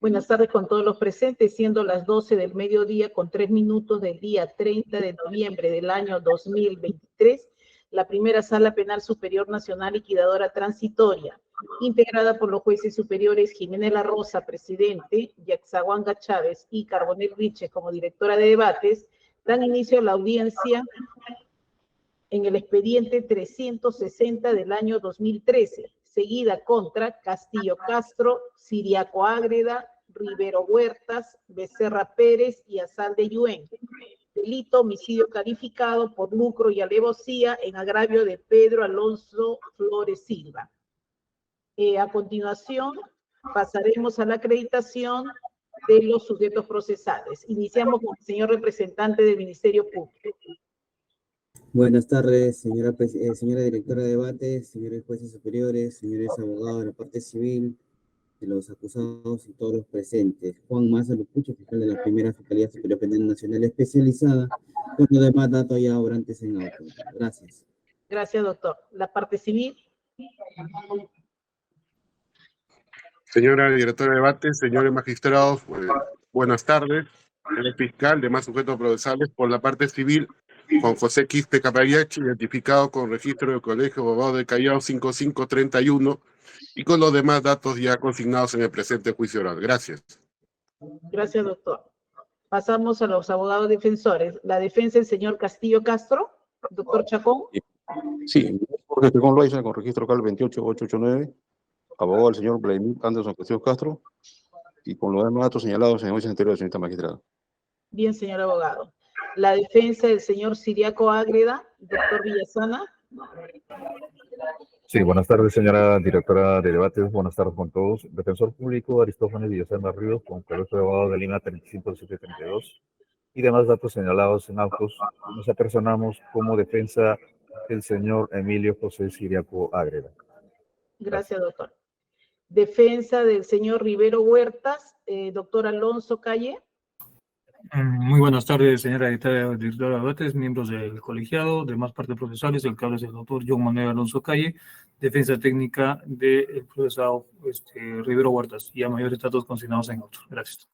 Buenas tardes con todos los presentes, siendo las 12 del mediodía con 3 minutos del día 30 de noviembre del año 2023, la primera Sala Penal Superior Nacional Liquidadora Transitoria, integrada por los jueces superiores Jimena La Rosa, presidente, Yaxahuanga Chávez y Carbonell Riches como directora de debates, dan inicio a la audiencia en el expediente 360 del año 2013, seguida contra Castillo Castro, Siriaco Ágreda, Rivero Huertas, Becerra Pérez y Azal de Yuen. Delito homicidio calificado por lucro y alevosía en agravio de Pedro Alonso Flores Silva. A continuación, pasaremos a la acreditación de los sujetos procesales. Iniciamos con el señor representante del Ministerio Público. Buenas tardes, señora directora de debates, señores jueces superiores, señores abogados de la parte civil, de los acusados y todos los presentes. Juan Maza Lupucho, fiscal de la primera Fiscalía Superior Penal Nacional Especializada, con los demás datos ya obrantes en auto. Gracias. Gracias, doctor. La parte civil. Señora directora de debates, señores magistrados, buenas tardes. El fiscal, demás sujetos procesales, por la parte civil, Juan José Quispe Capayachi, identificado con registro del Colegio de Abogados del Callao 5531 y con los demás datos ya consignados en el presente juicio oral. Gracias. Gracias, doctor. Pasamos a los abogados defensores. La defensa, el señor Castillo Castro. Doctor Chacón. Sí, Jorge Chacón Loaiza, con registro local 28889, abogado del señor Vladimir Anderson Castillo Castro, y con los demás datos señalados en el juicio anterior, señorita magistrada. Bien, señor abogado. La defensa del señor Siriaco Ágreda. Doctor Villasana. Sí, buenas tardes, señora directora de debates. Buenas tardes con todos. Defensor público Aristófanes Villasana Ríos, con colegio de abogados de Lima 35732 y demás datos señalados en autos. Nos apersonamos como defensa del señor Emilio José Siriaco Ágreda. Gracias, doctor. Defensa del señor Rivero Huertas. Doctor Alonso Calle. Muy buenas tardes, señora directora de debates, miembros del colegiado, demás partes procesales. El que habla es el doctor John Manuel Alonso Calle, defensa técnica del procesado Rivero Huertas, y a mayores datos consignados en autos. Gracias.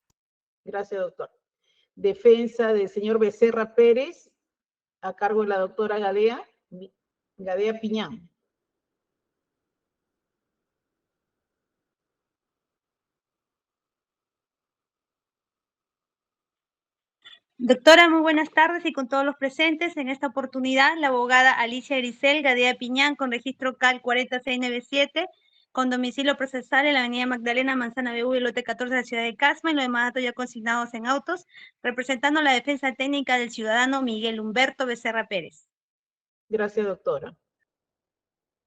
Gracias, doctor. Defensa del señor Becerra Pérez, a cargo de la doctora Gadea Piñán. Doctora, muy buenas tardes y con todos los presentes. En esta oportunidad, la abogada Alicia Grisel Gadea Piñán, con registro CAL 40697, con domicilio procesal en la avenida Magdalena Manzana BV, lote 14 de la ciudad de Casma, y los demás datos ya consignados en autos, representando la defensa técnica del ciudadano Miguel Humberto Becerra Pérez. Gracias, doctora.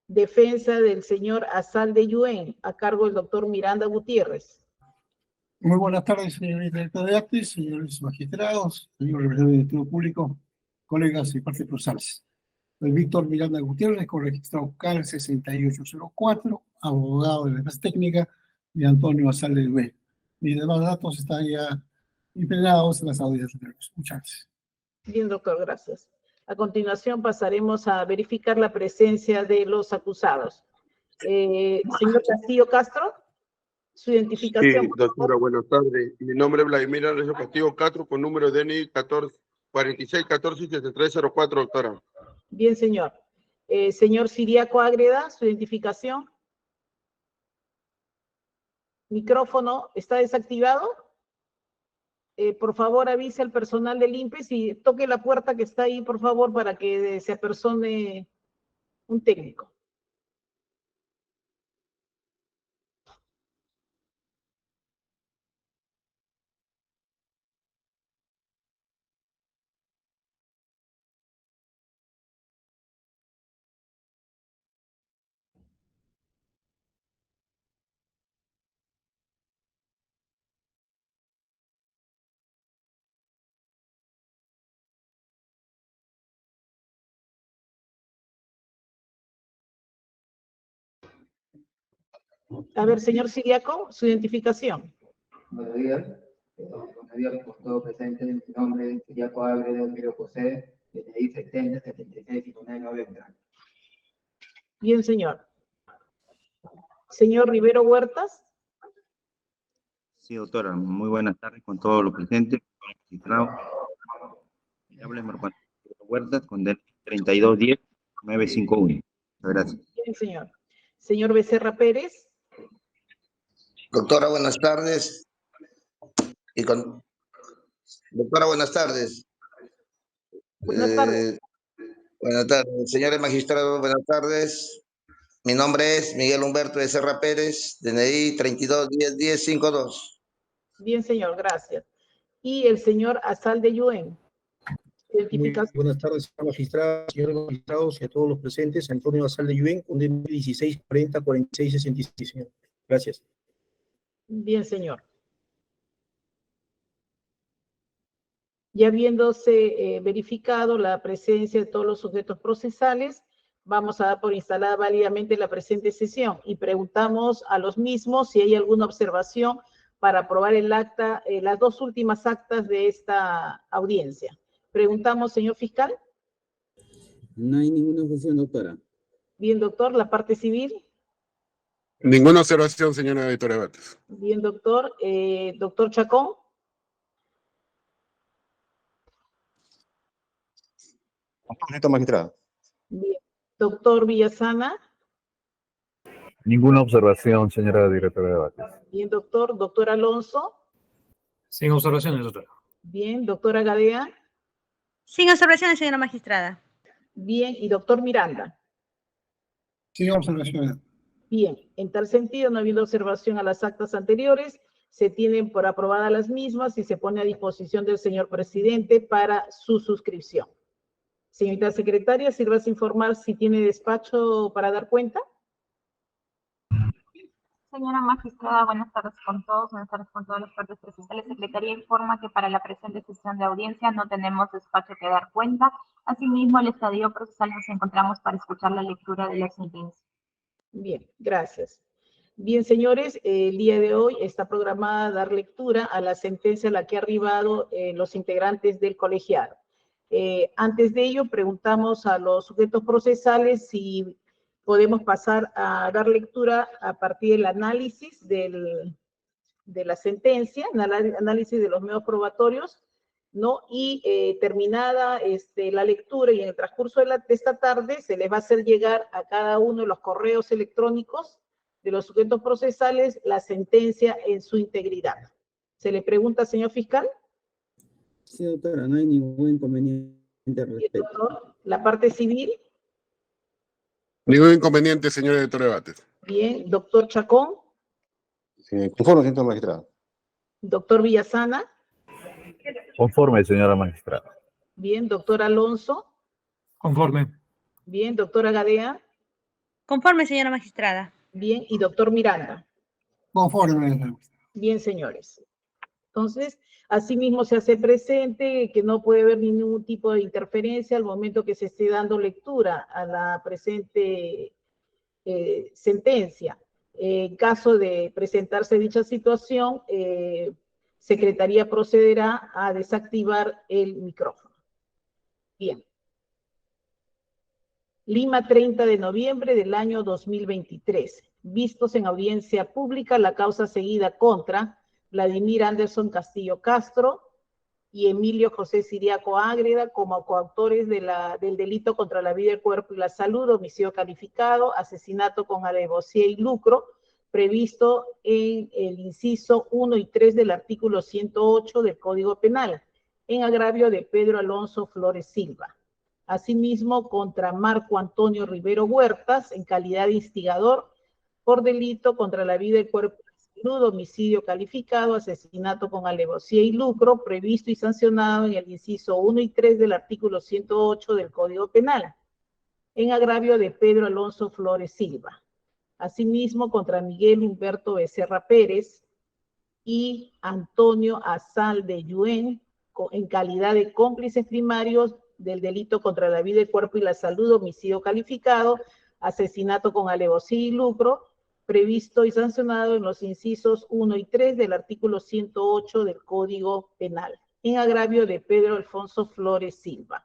Defensa del señor Azal de Yuen, a cargo del doctor Miranda Gutiérrez. Muy buenas tardes, señorita directora de debates, señores magistrados, señor representante del Ministerio Público, colegas y partes procesales. Soy Víctor Miranda Gutiérrez, con registro CAL 6804, abogado de defensa técnica de Antonio Azal de Yuen. Mis demás datos están ya impregnados en las audiencias anteriores. Muchas gracias. Bien, doctor, gracias. A continuación pasaremos a verificar la presencia de los acusados. Señor Castillo Castro, su identificación. Sí, doctora, buenas tardes. Mi nombre es Vladimir Alonso Castillo Castro, con número de DNI 4614-7304, doctora. Bien, señor. Señor Siriaco Ágreda, su identificación. Micrófono, ¿está desactivado? Por favor, avise al personal del INPES y toque la puerta que está ahí, por favor, para que se apersone un técnico. A ver, señor Siriaco, su identificación. Buenos días. Buenos días por todo presente. Mi nombre es Siriaco Ágreda Emilio José, DNI 70 76 90. Bien, señor. Señor Rivero Huertas. Sí, doctora, muy buenas tardes con todos los presentes, con los magistrados. Me habla Marco Antonio Huertas con DNI 3210-951. Muchas gracias. Bien, señor. Señor Becerra Pérez. Doctora, buenas tardes. Doctora, buenas tardes. Buenas tardes. Buenas tardes. Señores magistrados, buenas tardes. Mi nombre es Miguel Humberto Becerra Pérez, DNI 3210-1052. Bien, señor, gracias. Y el señor Asal de Yuen. Muy buenas tardes, señor magistrado, señores magistrados y a todos los presentes. Antonio Asal de Yuen, con DNI 1640-4666, señor. Gracias. Bien, señor. Ya habiéndose verificado la presencia de todos los sujetos procesales, vamos a dar por instalada válidamente la presente sesión y preguntamos a los mismos si hay alguna observación para aprobar el acta, las dos últimas actas de esta audiencia. Preguntamos, señor fiscal. No hay ninguna objeción, doctora. Bien, doctor. ¿La parte civil? Ninguna observación, señora directora de debates. Bien, doctor. Doctor Chacón. Compromiso, magistrado. Bien. Doctor Villasana. Ninguna observación, señora directora de debates. Bien, doctor. Doctor Alonso. Sin observaciones, doctora. Bien. Doctora Gadea. Sin observaciones, señora magistrada. Bien. Y doctor Miranda. Sin observaciones. Bien. En tal sentido, no habiendo observación a las actas anteriores, se tienen por aprobadas las mismas y se pone a disposición del señor presidente para su suscripción. Señorita secretaria, sírvase informar si tiene despacho para dar cuenta. Señora magistrada, buenas tardes con todos, buenas tardes con todas las partes presentes. La Secretaría informa que para la presente sesión de audiencia no tenemos despacho que dar cuenta. Asimismo, el estadio procesal nos encontramos para escuchar la lectura de la sentencia. Bien, gracias. Bien, señores, el día de hoy está programada dar lectura a la sentencia a la que han arribado los integrantes del colegiado. Antes de ello, preguntamos a los sujetos procesales si podemos pasar a dar lectura a partir del análisis de la sentencia, análisis de los medios probatorios, ¿no? Y terminada la lectura y en el transcurso de esta tarde se les va a hacer llegar a cada uno de los correos electrónicos de los sujetos procesales la sentencia en su integridad. ¿Se le pregunta, señor fiscal? Sí, doctora, no hay ningún inconveniente al respecto. Doctor, ¿la parte civil? Ningún inconveniente, señora directora de debates. Bien. Doctor Chacón. Conforme, señor magistrado. Doctor Villasana. Conforme, señora magistrada. Bien. Doctor Alonso. Conforme. Bien. Doctora Gadea. Conforme, señora magistrada. Bien. Y doctor Miranda. Conforme. Bien, señores. Entonces, asimismo se hace presente que no puede haber ningún tipo de interferencia al momento que se esté dando lectura a la presente sentencia. En caso de presentarse dicha situación, Secretaría procederá a desactivar el micrófono. Bien. Lima, 30 de noviembre del año 2023. Vistos en audiencia pública la causa seguida contra Vladimir Anderson Castillo Castro y Emilio José Siriaco Ágreda como coautores del delito contra la vida, el cuerpo y la salud, homicidio calificado, asesinato con alevosía y lucro, previsto en el inciso 1 y 3 del artículo 108 del Código Penal, en agravio de Pedro Alonso Flores Silva. Asimismo, contra Marco Antonio Rivero Huertas, en calidad de instigador, por delito contra la vida, el cuerpo y la salud, homicidio calificado, asesinato con alevosía y lucro, previsto y sancionado en el inciso 1 y 3 del artículo 108 del Código Penal, en agravio de Pedro Alonso Flores Silva. Asimismo, contra Miguel Humberto Becerra Pérez y Antonio Asal de Yuen, en calidad de cómplices primarios del delito contra la vida, el cuerpo y la salud, homicidio calificado, asesinato con alevosía y lucro, previsto y sancionado en los incisos 1 y 3 del artículo 108 del Código Penal, en agravio de Pedro Alfonso Flores Silva.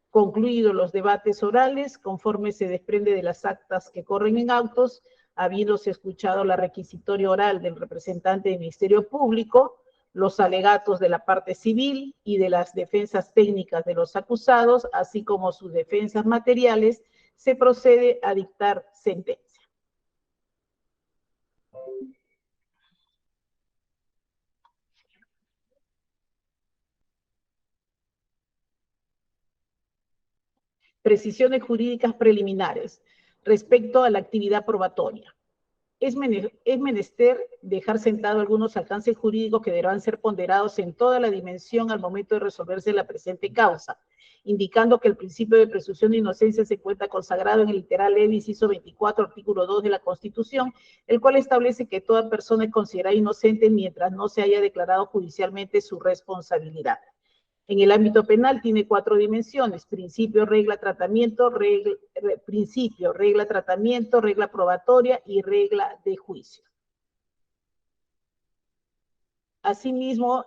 Concluidos los debates orales, conforme se desprende de las actas que corren en autos, habiéndose escuchado la requisitoria oral del representante del Ministerio Público, los alegatos de la parte civil y de las defensas técnicas de los acusados, así como sus defensas materiales, se procede a dictar sentencia. Precisiones jurídicas preliminares respecto a la actividad probatoria. Es menester dejar sentado algunos alcances jurídicos que deberán ser ponderados en toda la dimensión al momento de resolverse la presente causa, indicando que el principio de presunción de inocencia se encuentra consagrado en el literal E, inciso 24, artículo 2 de la Constitución, el cual establece que toda persona es considerada inocente mientras no se haya declarado judicialmente su responsabilidad. En el ámbito penal tiene 4 dimensiones: principio, regla, tratamiento, regla probatoria y regla de juicio. Asimismo,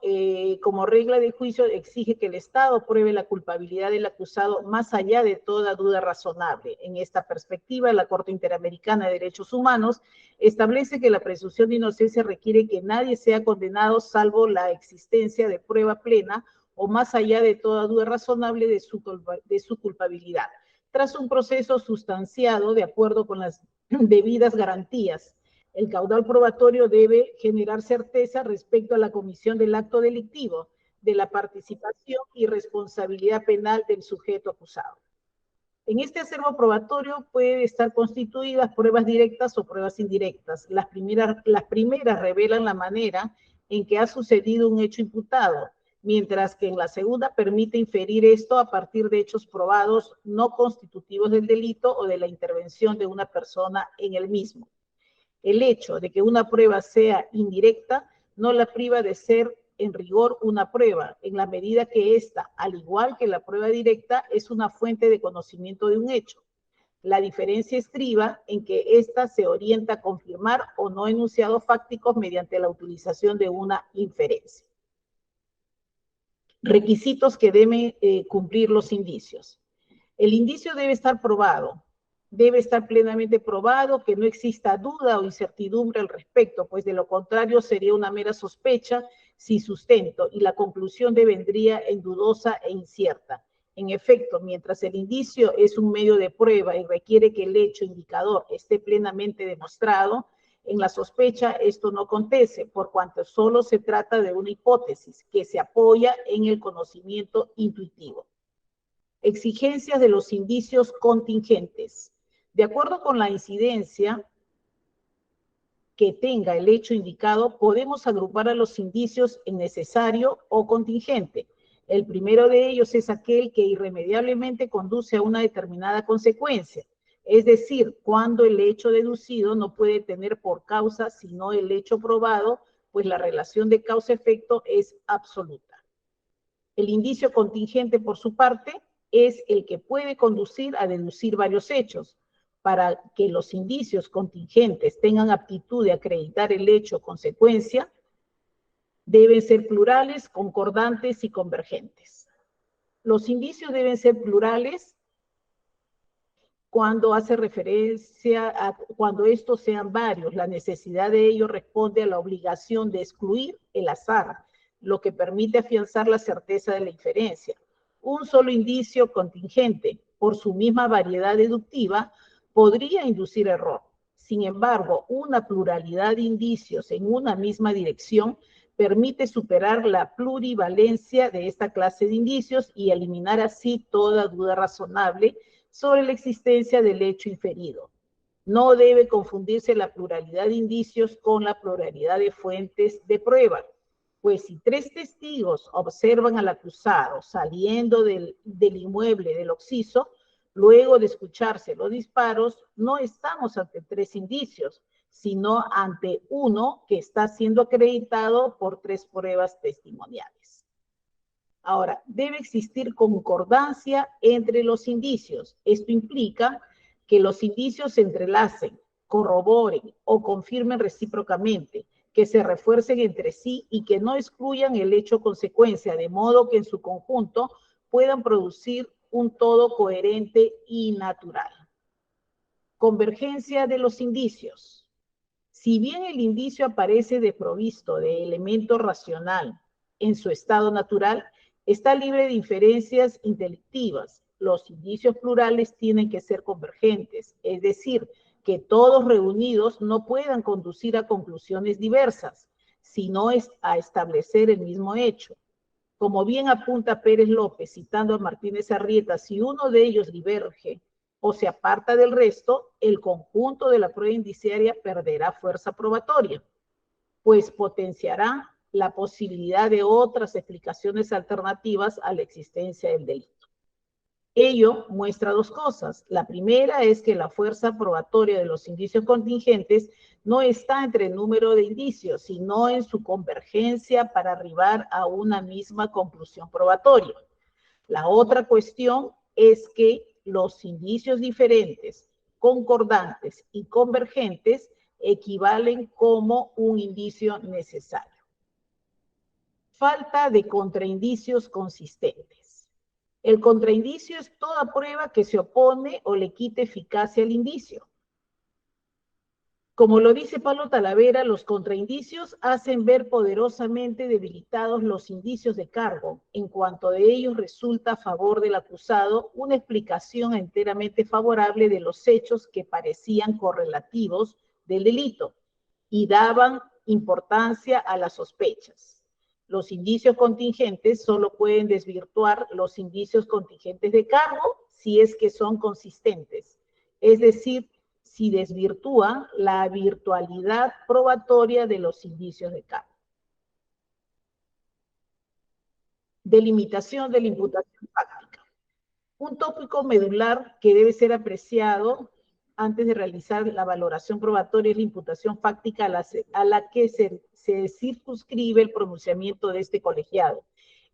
como regla de juicio, exige que el Estado pruebe la culpabilidad del acusado más allá de toda duda razonable. En esta perspectiva, la Corte Interamericana de Derechos Humanos establece que la presunción de inocencia requiere que nadie sea condenado salvo la existencia de prueba plena o más allá de toda duda razonable de su culpabilidad, tras un proceso sustanciado de acuerdo con las debidas garantías. El caudal probatorio debe generar certeza respecto a la comisión del acto delictivo, de la participación y responsabilidad penal del sujeto acusado. En este acervo probatorio pueden estar constituidas pruebas directas o pruebas indirectas. Las primeras revelan la manera en que ha sucedido un hecho imputado, mientras que en la segunda permite inferir esto a partir de hechos probados no constitutivos del delito o de la intervención de una persona en el mismo. El hecho de que una prueba sea indirecta no la priva de ser en rigor una prueba, en la medida que ésta, al igual que la prueba directa, es una fuente de conocimiento de un hecho. La diferencia estriba en que ésta se orienta a confirmar o no enunciados fácticos mediante la utilización de una inferencia. Requisitos que deben cumplir los indicios. El indicio debe estar probado. Debe estar plenamente probado, que no exista duda o incertidumbre al respecto, pues de lo contrario sería una mera sospecha sin sustento y la conclusión devendría en dudosa e incierta. En efecto, mientras el indicio es un medio de prueba y requiere que el hecho indicador esté plenamente demostrado, en la sospecha esto no acontece, por cuanto solo se trata de una hipótesis que se apoya en el conocimiento intuitivo. Exigencias de los indicios contingentes. De acuerdo con la incidencia que tenga el hecho indicado, podemos agrupar a los indicios en necesario o contingente. El primero de ellos es aquel que irremediablemente conduce a una determinada consecuencia, es decir, cuando el hecho deducido no puede tener por causa sino el hecho probado, pues la relación de causa-efecto es absoluta. El indicio contingente, por su parte, es el que puede conducir a deducir varios hechos. Para que los indicios contingentes tengan aptitud de acreditar el hecho o consecuencia, deben ser plurales, concordantes y convergentes. Los indicios deben ser plurales cuando hace referencia a cuando estos sean varios. La necesidad de ello responde a la obligación de excluir el azar, lo que permite afianzar la certeza de la inferencia. Un solo indicio contingente, por su misma variedad deductiva, podría inducir error. Sin embargo, una pluralidad de indicios en una misma dirección permite superar la plurivalencia de esta clase de indicios y eliminar así toda duda razonable sobre la existencia del hecho inferido. No debe confundirse la pluralidad de indicios con la pluralidad de fuentes de prueba, pues si 3 testigos observan al acusado saliendo del inmueble del occiso, luego de escucharse los disparos, no estamos ante 3 indicios, sino ante uno que está siendo acreditado por 3 pruebas testimoniales. Ahora, debe existir concordancia entre los indicios. Esto implica que los indicios se entrelacen, corroboren o confirmen recíprocamente, que se refuercen entre sí y que no excluyan el hecho consecuencia, de modo que en su conjunto puedan producir un todo coherente y natural. Convergencia de los indicios. Si bien el indicio aparece desprovisto de elemento racional en su estado natural, está libre de inferencias intelectivas. Los indicios plurales tienen que ser convergentes, es decir, que todos reunidos no puedan conducir a conclusiones diversas, sino a establecer el mismo hecho. Como bien apunta Pérez López, citando a Martínez Arrieta, si uno de ellos diverge o se aparta del resto, el conjunto de la prueba indiciaria perderá fuerza probatoria, pues potenciará la posibilidad de otras explicaciones alternativas a la existencia del delito. Ello muestra dos cosas. La primera es que la fuerza probatoria de los indicios contingentes no está entre el número de indicios, sino en su convergencia para arribar a una misma conclusión probatoria. La otra cuestión es que los indicios diferentes, concordantes y convergentes equivalen como un indicio necesario. Falta de contraindicios consistentes. El contraindicio es toda prueba que se opone o le quite eficacia al indicio. Como lo dice Pablo Talavera, los contraindicios hacen ver poderosamente debilitados los indicios de cargo. En cuanto de ellos resulta a favor del acusado una explicación enteramente favorable de los hechos que parecían correlativos del delito y daban importancia a las sospechas. Los indicios contingentes solo pueden desvirtuar los indicios contingentes de cargo si es que son consistentes, es decir, si desvirtúa la virtualidad probatoria de los indicios de cargo. Delimitación de la imputación fáctica. Un tópico medular que debe ser apreciado antes de realizar la valoración probatoria es la imputación fáctica a la que se circunscribe el pronunciamiento de este colegiado.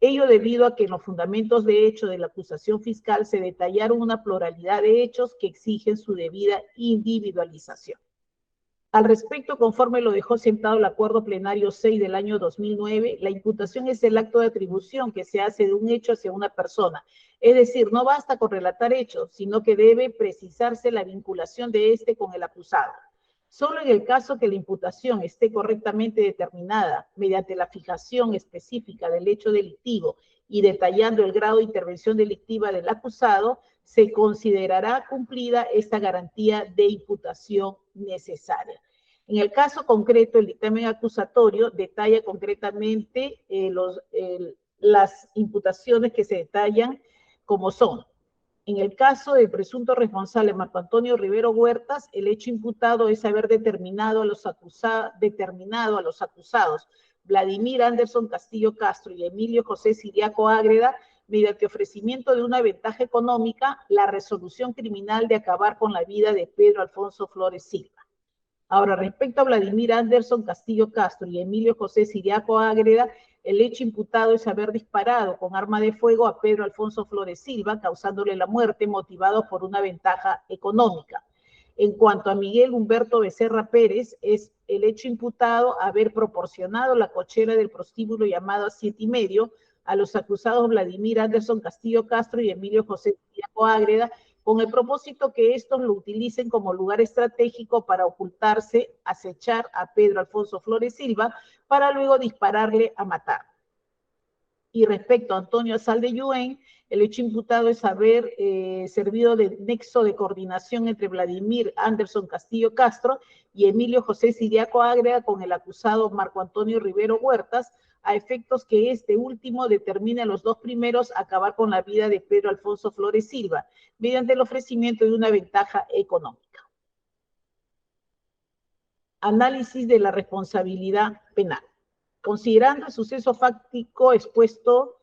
Ello debido a que en los fundamentos de hecho de la acusación fiscal se detallaron una pluralidad de hechos que exigen su debida individualización. Al respecto, conforme lo dejó sentado el Acuerdo Plenario 6 del año 2009, la imputación es el acto de atribución que se hace de un hecho hacia una persona. Es decir, no basta con relatar hechos, sino que debe precisarse la vinculación de éste con el acusado. Solo en el caso que la imputación esté correctamente determinada mediante la fijación específica del hecho delictivo y detallando el grado de intervención delictiva del acusado, se considerará cumplida esta garantía de imputación necesaria. En el caso concreto, el dictamen acusatorio detalla concretamente las imputaciones que se detallan como son. En el caso del presunto responsable Marco Antonio Rivero Huertas, el hecho imputado es haber determinado a los acusados Vladimir Anderson Castillo Castro y Emilio José Siriaco Ágreda, mediante ofrecimiento de una ventaja económica, la resolución criminal de acabar con la vida de Pedro Alfonso Flores Silva. Ahora, respecto a Vladimir Anderson Castillo Castro y Emilio José Siriaco Ágreda, el hecho imputado es haber disparado con arma de fuego a Pedro Alfonso Flores Silva, causándole la muerte, motivado por una ventaja económica. En cuanto a Miguel Humberto Becerra Pérez, es el hecho imputado haber proporcionado la cochera del prostíbulo llamado 7 y medio a los acusados Vladimir Anderson Castillo Castro y Emilio José Siriaco Ágreda, con el propósito que estos lo utilicen como lugar estratégico para ocultarse, acechar a Pedro Alfonso Flores Silva, para luego dispararle a matar. Y respecto a Antonio Azal de Yuen, el hecho imputado es haber servido de nexo de coordinación entre Vladimir Anderson Castillo Castro y Emilio José Siriaco Ágreda con el acusado Marco Antonio Rivero Huertas, a efectos que este último determine a los dos primeros acabar con la vida de Pedro Alfonso Flores Silva, mediante el ofrecimiento de una ventaja económica. Análisis de la responsabilidad penal. Considerando el suceso fáctico expuesto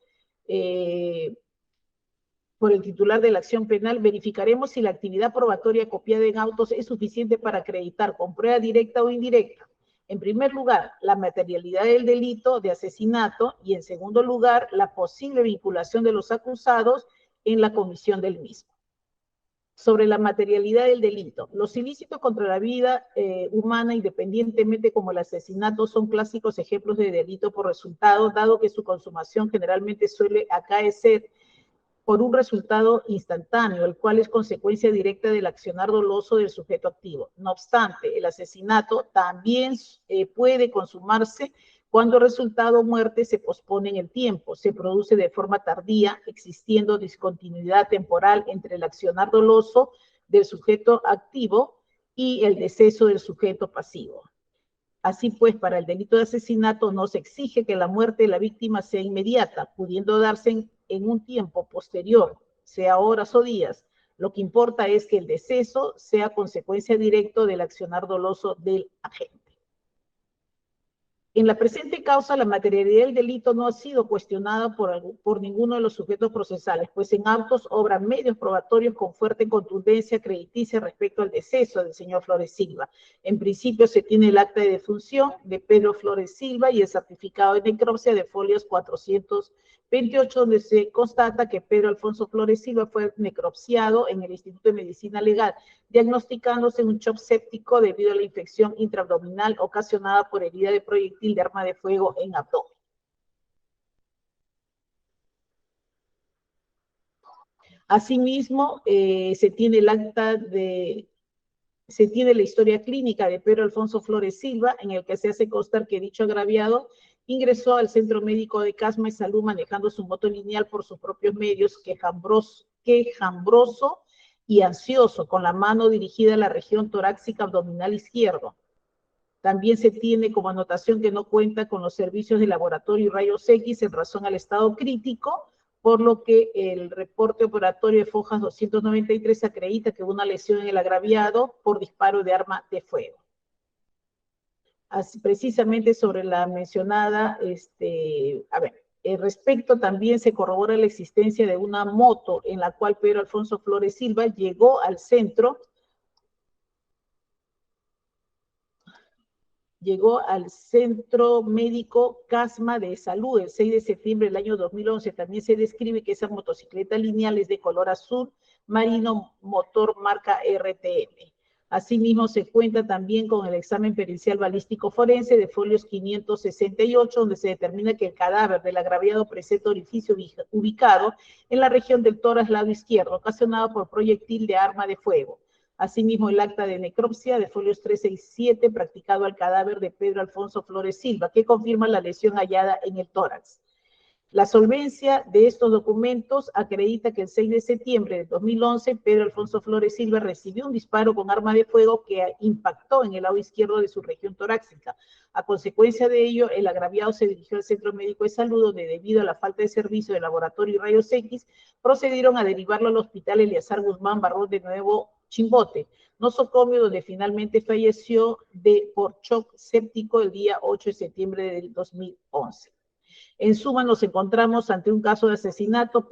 por el titular de la acción penal, verificaremos si la actividad probatoria copiada en autos es suficiente para acreditar con prueba directa o indirecta, en primer lugar, la materialidad del delito de asesinato y, en segundo lugar, la posible vinculación de los acusados en la comisión del mismo. Sobre la materialidad del delito. Los ilícitos contra la vida humana, independientemente como el asesinato, son clásicos ejemplos de delito por resultado, dado que su consumación generalmente suele acaecer por un resultado instantáneo, el cual es consecuencia directa del accionar doloso del sujeto activo. No obstante, el asesinato también puede consumarse cuando el resultado muerte se pospone en el tiempo, se produce de forma tardía, existiendo discontinuidad temporal entre el accionar doloso del sujeto activo y el deceso del sujeto pasivo. Así pues, para el delito de asesinato no se exige que la muerte de la víctima sea inmediata, pudiendo darse en un tiempo posterior, sea horas o días. Lo que importa es que el deceso sea consecuencia directa del accionar doloso del agente. En la presente causa, la materialidad del delito no ha sido cuestionada por ninguno de los sujetos procesales, pues en autos obran medios probatorios con fuerte contundencia crediticia respecto al deceso del señor Flores Silva. En principio se tiene el acta de defunción de Pedro Flores Silva y el certificado de necropsia de folios 428, donde se constata que Pedro Alfonso Flores Silva fue necropsiado en el Instituto de Medicina Legal, diagnosticándose un shock séptico debido a la infección intraabdominal ocasionada por herida de proyectil de arma de fuego en abdomen. Asimismo, se tiene la historia clínica de Pedro Alfonso Flores Silva, en el que se hace constar que dicho agraviado ingresó al Centro Médico de Casma y Salud manejando su moto lineal por sus propios medios, quejambroso y ansioso, con la mano dirigida a la región torácica abdominal izquierdo. También se tiene como anotación que no cuenta con los servicios de laboratorio y rayos X en razón al estado crítico, por lo que el reporte operatorio de Fojas 293 acredita que hubo una lesión en el agraviado por disparo de arma de fuego. Así, precisamente sobre la mencionada, respecto también se corrobora la existencia de una moto en la cual Pedro Alfonso Flores Silva llegó al centro médico Casma de Salud el 6 de septiembre del año 2011. También se describe que esa motocicleta lineal es de color azul marino, motor marca RTM. Asimismo, se cuenta también con el examen pericial balístico forense de folios 568, donde se determina que el cadáver del agraviado presenta orificio ubicado en la región del tórax lado izquierdo, ocasionado por proyectil de arma de fuego. Asimismo, el acta de necropsia de folios 367 practicado al cadáver de Pedro Alfonso Flores Silva, que confirma la lesión hallada en el tórax. La solvencia de estos documentos acredita que el 6 de septiembre de 2011, Pedro Alfonso Flores Silva recibió un disparo con arma de fuego que impactó en el lado izquierdo de su región torácica. A consecuencia de ello, el agraviado se dirigió al Centro Médico de Salud, donde debido a la falta de servicio de laboratorio y rayos X, procedieron a derivarlo al Hospital Eleazar Guzmán Barrón de Nuevo Chimbote, nosocomio, donde finalmente falleció por shock séptico el día 8 de septiembre del 2011. En suma, nos encontramos ante un caso de asesinato.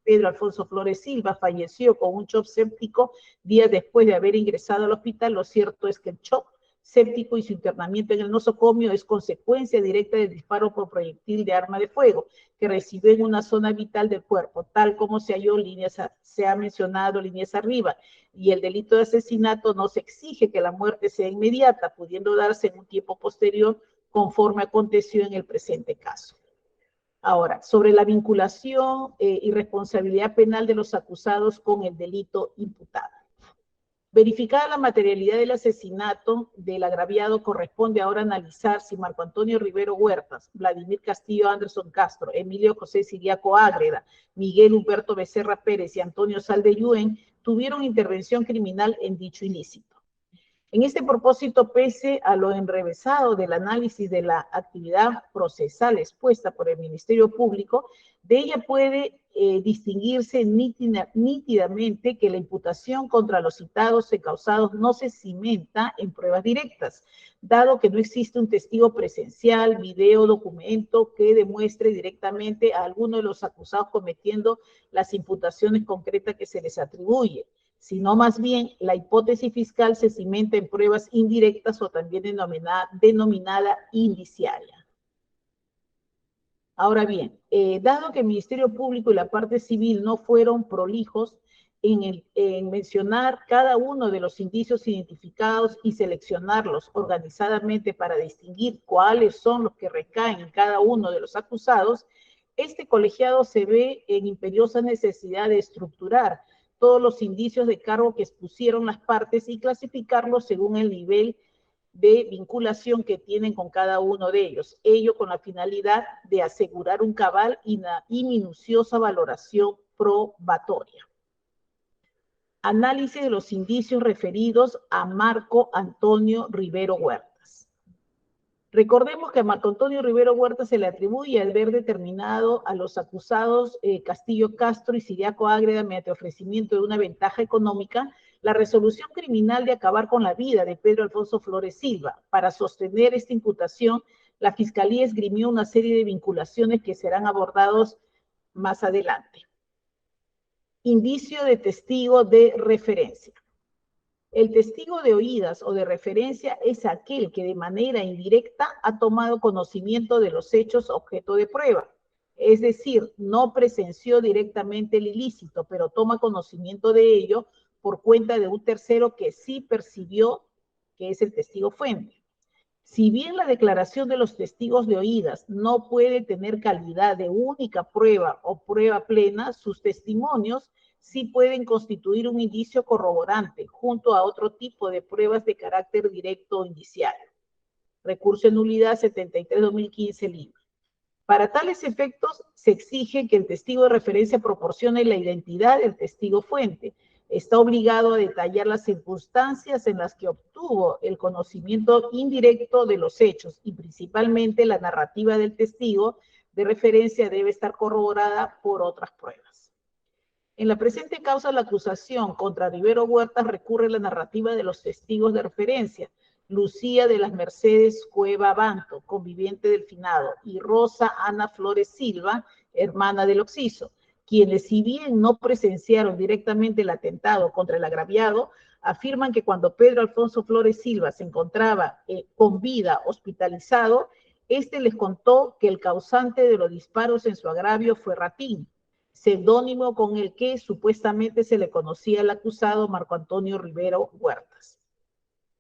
Pedro Alfonso Flores Silva falleció con un shock séptico días después de haber ingresado al hospital. Lo cierto es que el shock séptico y su internamiento en el nosocomio es consecuencia directa del disparo por proyectil de arma de fuego que recibió en una zona vital del cuerpo, tal como se ha mencionado líneas arriba, y el delito de asesinato no se exige que la muerte sea inmediata, pudiendo darse en un tiempo posterior conforme aconteció en el presente caso. Ahora, sobre la vinculación y responsabilidad penal de los acusados con el delito imputado. Verificada la materialidad del asesinato del agraviado, corresponde ahora analizar si Marco Antonio Rivero Huertas, Vladimir Castillo Anderson Castro, Emilio José Siriaco Ágreda, Miguel Humberto Becerra Pérez y Antonio Saldeyuen tuvieron intervención criminal en dicho ilícito. En este propósito, pese a lo enrevesado del análisis de la actividad procesal expuesta por el Ministerio Público, de ella puede distinguirse nítidamente que la imputación contra los citados encausados no se cimenta en pruebas directas, dado que no existe un testigo presencial, video, documento que demuestre directamente a alguno de los acusados cometiendo las imputaciones concretas que se les atribuye, sino más bien la hipótesis fiscal se cimenta en pruebas indirectas o también denominada indiciaria. Ahora bien, dado que el Ministerio Público y la parte civil no fueron prolijos en mencionar cada uno de los indicios identificados y seleccionarlos organizadamente para distinguir cuáles son los que recaen en cada uno de los acusados, Este colegiado se ve en imperiosa necesidad de estructurar todos los indicios de cargo que expusieron las partes y clasificarlos según el nivel de vinculación que tienen con cada uno de ellos, ello con la finalidad de asegurar un cabal y minuciosa valoración probatoria. Análisis de los indicios referidos a Marco Antonio Rivero Huertas. Recordemos que a Marco Antonio Rivero Huertas se le atribuye el haber determinado a los acusados Castillo Castro y Siriaco Ágreda mediante ofrecimiento de una ventaja económica la resolución criminal de acabar con la vida de Pedro Alfonso Flores Silva. Para sostener esta imputación, la Fiscalía esgrimió una serie de vinculaciones que serán abordados más adelante. Indicio de testigo de referencia. El testigo de oídas o de referencia es aquel que de manera indirecta ha tomado conocimiento de los hechos objeto de prueba. Es decir, no presenció directamente el ilícito, pero toma conocimiento de ello por cuenta de un tercero que sí percibió, que es el testigo fuente. Si bien la declaración de los testigos de oídas no puede tener calidad de única prueba o prueba plena, sus testimonios sí pueden constituir un indicio corroborante junto a otro tipo de pruebas de carácter directo o indiciario. Recurso en nulidad 73-2015 Lima. Para tales efectos, se exige que el testigo de referencia proporcione la identidad del testigo fuente. Está obligado a detallar las circunstancias en las que obtuvo el conocimiento indirecto de los hechos y principalmente la narrativa del testigo de referencia debe estar corroborada por otras pruebas. En la presente causa, la acusación contra Rivero Huertas recurre a la narrativa de los testigos de referencia, Lucía de las Mercedes Cueva Banto, conviviente del finado, y Rosa Ana Flores Silva, hermana del occiso, quienes si bien no presenciaron directamente el atentado contra el agraviado, afirman que cuando Pedro Alfonso Flores Silva se encontraba con vida hospitalizado, este les contó que el causante de los disparos en su agravio fue Ratín, seudónimo con el que supuestamente se le conocía al acusado Marco Antonio Rivero Huertas.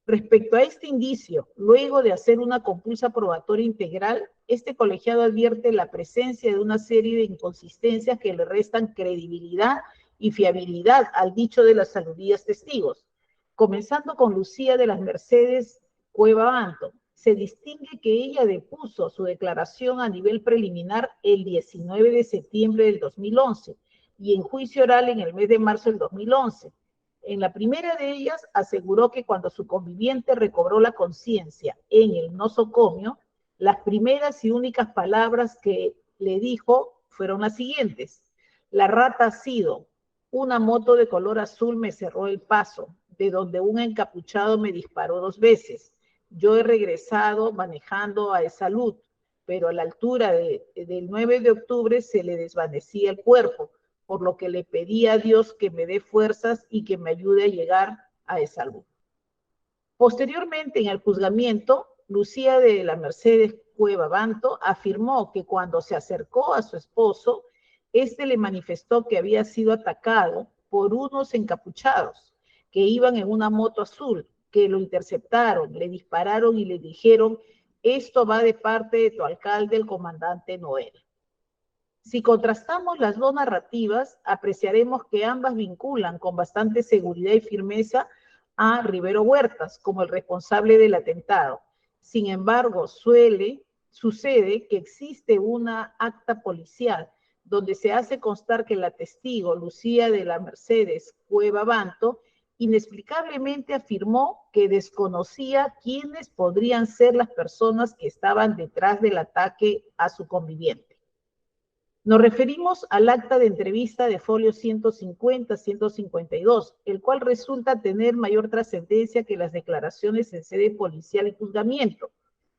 Respecto a este indicio, luego de hacer una compulsa probatoria integral, este colegiado advierte la presencia de una serie de inconsistencias que le restan credibilidad y fiabilidad al dicho de las aludidas testigos. Comenzando con Lucía de las Mercedes Cueva Banto, se distingue que ella depuso su declaración a nivel preliminar el 19 de septiembre del 2011 y en juicio oral en el mes de marzo del 2011. En la primera de ellas aseguró que cuando su conviviente recobró la conciencia en el nosocomio, las primeras y únicas palabras que le dijo fueron las siguientes: la rata ha sido, una moto de color azul me cerró el paso, de donde un encapuchado me disparó 2 veces. Yo he regresado manejando a salud, pero a la altura del 9 de octubre se le desvanecía el cuerpo, por lo que le pedí a Dios que me dé fuerzas y que me ayude a llegar a salud. Posteriormente, en el juzgamiento, Lucía de la Mercedes Cueva Banto afirmó que cuando se acercó a su esposo, este le manifestó que había sido atacado por unos encapuchados que iban en una moto azul, que lo interceptaron, le dispararon y le dijeron: esto va de parte de tu alcalde, el comandante Noel. Si contrastamos las dos narrativas, apreciaremos que ambas vinculan con bastante seguridad y firmeza a Rivero Huertas como el responsable del atentado. Sin embargo, sucede que existe una acta policial donde se hace constar que la testigo Lucía de la Mercedes Cueva Banto inexplicablemente afirmó que desconocía quiénes podrían ser las personas que estaban detrás del ataque a su conviviente. Nos referimos al acta de entrevista de folio 150-152, el cual resulta tener mayor trascendencia que las declaraciones en sede policial y juzgamiento,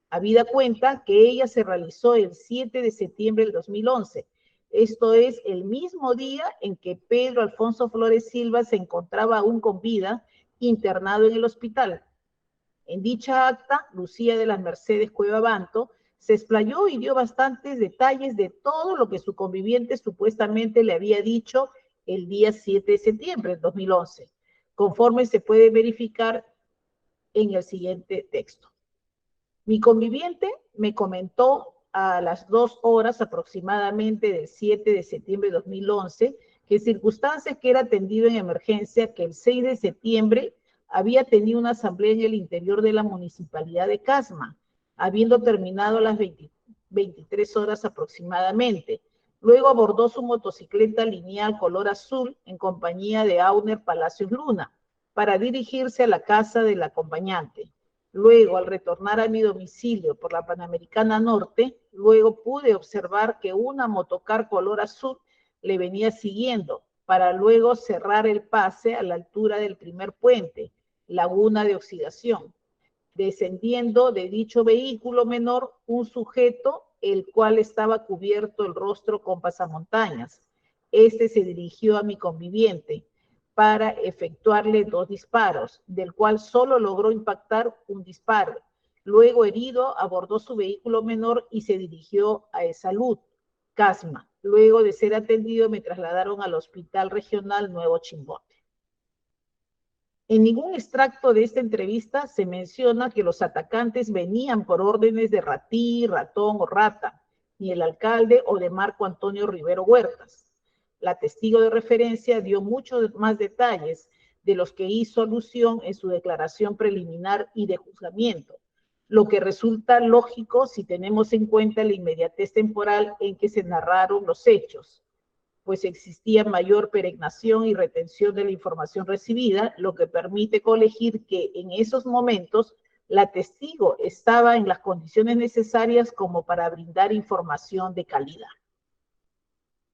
habida cuenta que ella se realizó el 7 de septiembre del 2011, esto es, el mismo día en que Pedro Alfonso Flores Silva se encontraba aún con vida, internado en el hospital. En dicha acta, Lucía de las Mercedes Cueva Banto se explayó y dio bastantes detalles de todo lo que su conviviente supuestamente le había dicho el día 7 de septiembre del 2011, conforme se puede verificar en el siguiente texto. Mi conviviente me comentó a las 2 horas aproximadamente del 7 de septiembre de 2011, que en circunstancias que era atendido en emergencia, que el 6 de septiembre había tenido una asamblea en el interior de la municipalidad de Casma, habiendo terminado las 23 horas aproximadamente. Luego abordó su motocicleta lineal color azul en compañía de Auner Palacios Luna para dirigirse a la casa del acompañante. Luego, al retornar a mi domicilio por la Panamericana Norte, luego pude observar que una motocar color azul le venía siguiendo para luego cerrar el pase a la altura del primer puente, Laguna de Oxidación, descendiendo de dicho vehículo menor un sujeto el cual estaba cubierto el rostro con pasamontañas. Este se dirigió a mi conviviente para efectuarle 2 disparos, del cual solo logró impactar un disparo. Luego, herido, abordó su vehículo menor y se dirigió a Salud, Casma. Luego de ser atendido, me trasladaron al Hospital Regional Nuevo Chimbote. En ningún extracto de esta entrevista se menciona que los atacantes venían por órdenes de Ratí, Ratón o Rata, ni el alcalde o de Marco Antonio Rivero Huertas. La testigo de referencia dio muchos más detalles de los que hizo alusión en su declaración preliminar y de juzgamiento, lo que resulta lógico si tenemos en cuenta la inmediatez temporal en que se narraron los hechos, pues existía mayor peregrinación y retención de la información recibida, lo que permite colegir que en esos momentos la testigo estaba en las condiciones necesarias como para brindar información de calidad.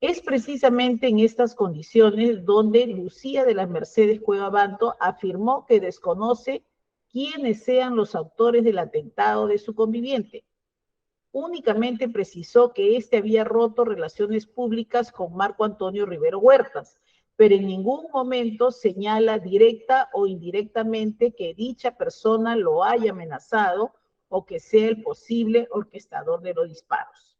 Es precisamente en estas condiciones donde Lucía de las Mercedes Cueva Banto afirmó que desconoce quiénes sean los autores del atentado de su conviviente. Únicamente precisó que éste había roto relaciones públicas con Marco Antonio Rivero Huertas, pero en ningún momento señala directa o indirectamente que dicha persona lo haya amenazado o que sea el posible orquestador de los disparos.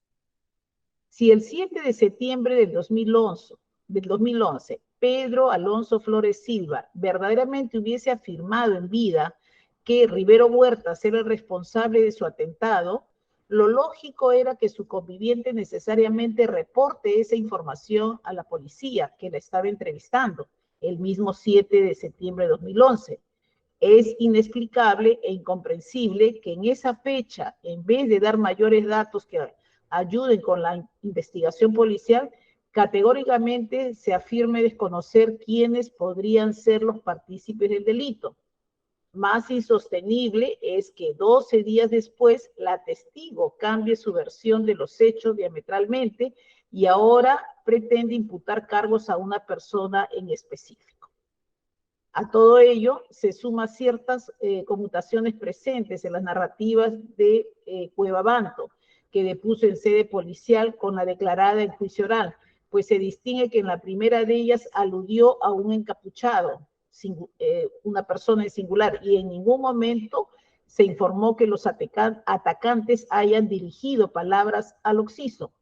Si el 7 de septiembre del 2011, Pedro Alonso Flores Silva verdaderamente hubiese afirmado en vida que Rivero Huertas era el responsable de su atentado, lo lógico era que su conviviente necesariamente reporte esa información a la policía que la estaba entrevistando el mismo 7 de septiembre de 2011. Es inexplicable e incomprensible que en esa fecha, en vez de dar mayores datos que ayuden con la investigación policial, categóricamente se afirme desconocer quiénes podrían ser los partícipes del delito. Más insostenible es que 12 días después la testigo cambie su versión de los hechos diametralmente y ahora pretende imputar cargos a una persona en específico. A todo ello se suman ciertas conmutaciones presentes en las narrativas de Cueva Banto, que depuso en sede policial con la declarada en juicio oral, pues se distingue que en la primera de ellas aludió a un encapuchado, una persona en singular, y en ningún momento se informó que los atacantes hayan dirigido palabras al occiso,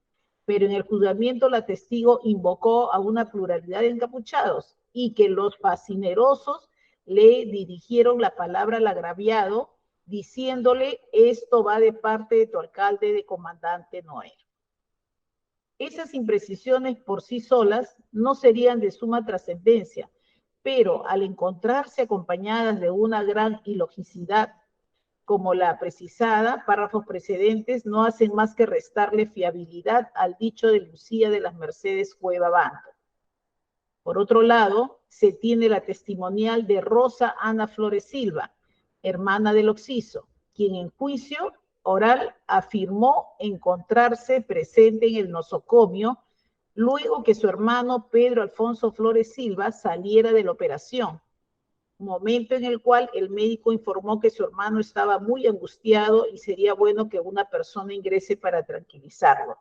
pero en el juzgamiento la testigo invocó a una pluralidad de encapuchados y que los fascinerosos le dirigieron la palabra al agraviado diciéndole: esto va de parte de tu alcalde de comandante Noé. Esas imprecisiones por sí solas no serían de suma trascendencia, pero al encontrarse acompañadas de una gran ilogicidad como la precisada, párrafos precedentes no hacen más que restarle fiabilidad al dicho de Lucía de las Mercedes Cueva Banto. Por otro lado, se tiene la testimonial de Rosa Ana Flores Silva, hermana del occiso, quien en juicio oral afirmó encontrarse presente en el nosocomio luego que su hermano Pedro Alfonso Flores Silva saliera de la operación, momento en el cual el médico informó que su hermano estaba muy angustiado y sería bueno que una persona ingrese para tranquilizarlo.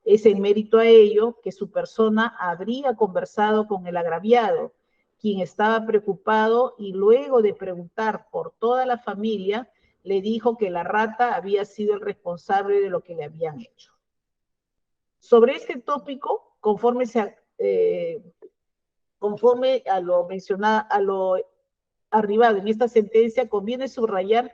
Es en mérito a ello que su persona habría conversado con el agraviado, quien estaba preocupado y luego de preguntar por toda la familia, le dijo que la rata había sido el responsable de lo que le habían hecho. Sobre este tópico, conforme a lo mencionado, a lo arribado en esta sentencia, conviene subrayar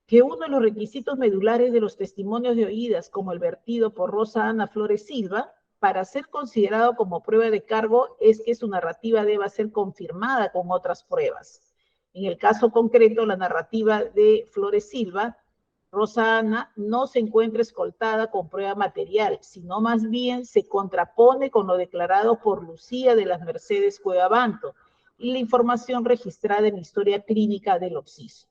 que uno de los requisitos medulares de los testimonios de oídas, como el vertido por Rosa Ana Flores Silva, para ser considerado como prueba de cargo es que su narrativa deba ser confirmada con otras pruebas. En el caso concreto, la narrativa de Flores Silva, Rosa Ana, no se encuentra escoltada con prueba material, sino más bien se contrapone con lo declarado por Lucía de las Mercedes Cuevabanto y la información registrada en la historia clínica del occiso.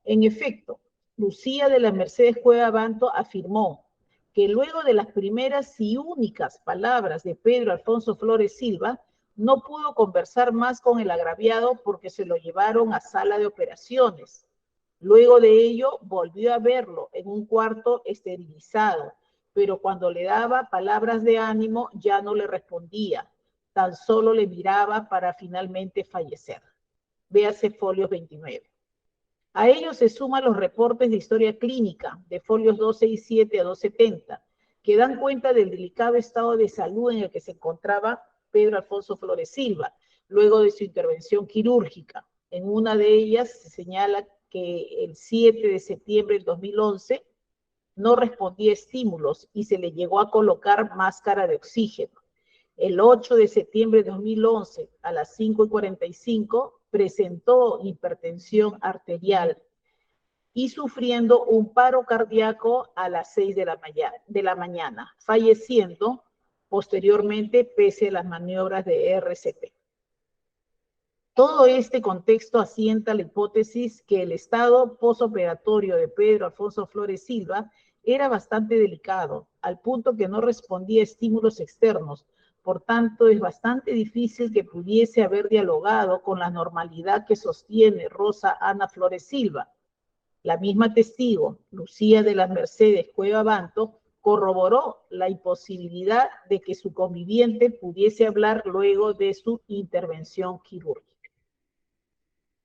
En efecto, Lucía de las Mercedes Cuevabanto afirmó que luego de las primeras y únicas palabras de Pedro Alfonso Flores Silva, no pudo conversar más con el agraviado porque se lo llevaron a sala de operaciones. Luego de ello, volvió a verlo en un cuarto esterilizado, pero cuando le daba palabras de ánimo ya no le respondía, tan solo le miraba para finalmente fallecer. Véase folios 29. A ello se suman los reportes de historia clínica de folios 267 a 270, que dan cuenta del delicado estado de salud en el que se encontraba Pedro Alfonso Flores Silva, luego de su intervención quirúrgica. En una de ellas se señala que el 7 de septiembre del 2011 no respondía a estímulos y se le llegó a colocar máscara de oxígeno. El 8 de septiembre de 2011, a las 5:45, presentó hipertensión arterial y sufriendo un paro cardíaco a las 6 de la mañana, falleciendo posteriormente pese a las maniobras de RCP. Todo este contexto asienta la hipótesis que el estado posoperatorio de Pedro Alfonso Flores Silva era bastante delicado, al punto que no respondía a estímulos externos. Por tanto, es bastante difícil que pudiese haber dialogado con la normalidad que sostiene Rosa Ana Flores Silva. La misma testigo, Lucía de las Mercedes Cuevabanto, corroboró la imposibilidad de que su conviviente pudiese hablar luego de su intervención quirúrgica.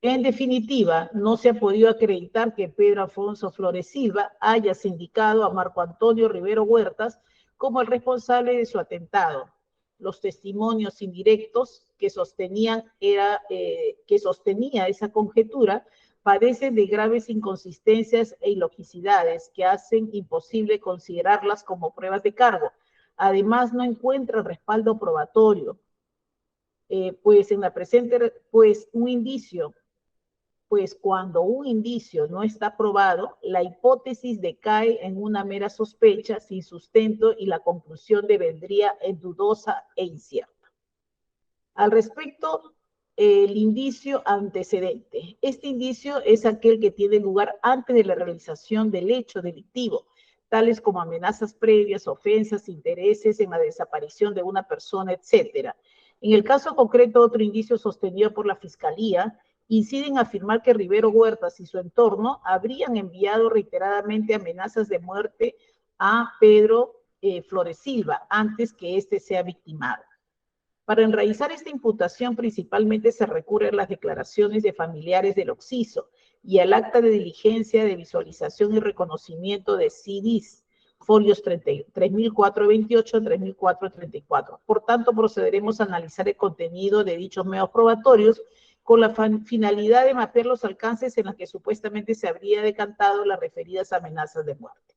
En definitiva, no se ha podido acreditar que Pedro Alfonso Flores Silva haya sindicado a Marco Antonio Rivero Huertas como el responsable de su atentado. Los testimonios indirectos que sostenía esa conjetura padecen de graves inconsistencias e ilogicidades que hacen imposible considerarlas como pruebas de cargo. Además, no encuentran respaldo probatorio, cuando un indicio no está probado, la hipótesis decae en una mera sospecha sin sustento y la conclusión devendría en dudosa e incierta. Al respecto, el indicio antecedente. Este indicio es aquel que tiene lugar antes de la realización del hecho delictivo, tales como amenazas previas, ofensas, intereses en la desaparición de una persona, etc. En el caso concreto, otro indicio sostenido por la Fiscalía incide en afirmar que Rivero Huertas y su entorno habrían enviado reiteradamente amenazas de muerte a Pedro Flores Silva antes que éste sea victimado. Para enraizar esta imputación, principalmente se recurre a las declaraciones de familiares del occiso y al acta de diligencia de visualización y reconocimiento de CIDIS, folios 3428 a 3434. Por tanto, procederemos a analizar el contenido de dichos medios probatorios con la finalidad de mapear los alcances en los que supuestamente se habría decantado las referidas amenazas de muerte.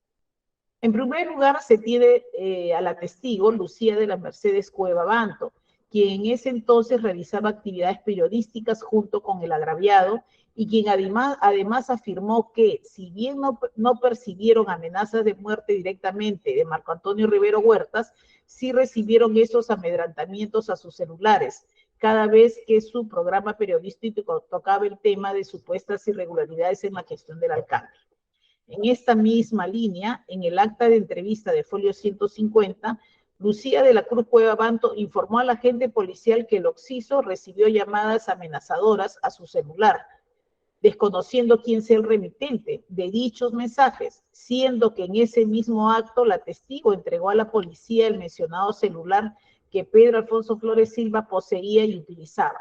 En primer lugar, se tiene a la testigo Lucía de las Mercedes Cuevabanto, quien en ese entonces realizaba actividades periodísticas junto con el agraviado y quien además afirmó que, si bien no percibieron amenazas de muerte directamente de Marco Antonio Rivero Huertas, sí recibieron esos amedrantamientos a sus celulares, cada vez que su programa periodístico tocaba el tema de supuestas irregularidades en la gestión del alcalde. En esta misma línea, en el acta de entrevista de folio 150, Lucía de la Cruz Cuevabanto informó al agente policial que el occiso recibió llamadas amenazadoras a su celular, desconociendo quién sea el remitente de dichos mensajes, siendo que en ese mismo acto la testigo entregó a la policía el mencionado celular que Pedro Alfonso Flores Silva poseía y utilizaba.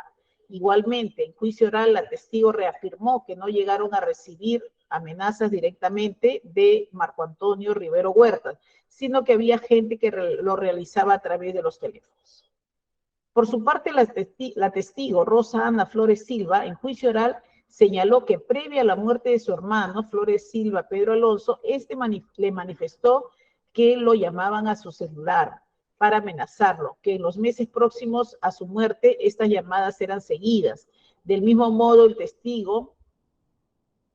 Igualmente, en juicio oral, la testigo reafirmó que no llegaron a recibir amenazas directamente de Marco Antonio Rivero Huertas, sino que había gente que lo realizaba a través de los teléfonos. Por su parte, la testigo Rosa Ana Flores Silva, en juicio oral, señaló que previa a la muerte de su hermano, Flores Silva Pedro Alonso, le manifestó que lo llamaban a su celular para amenazarlo, que en los meses próximos a su muerte estas llamadas eran seguidas. Del mismo modo, el testigo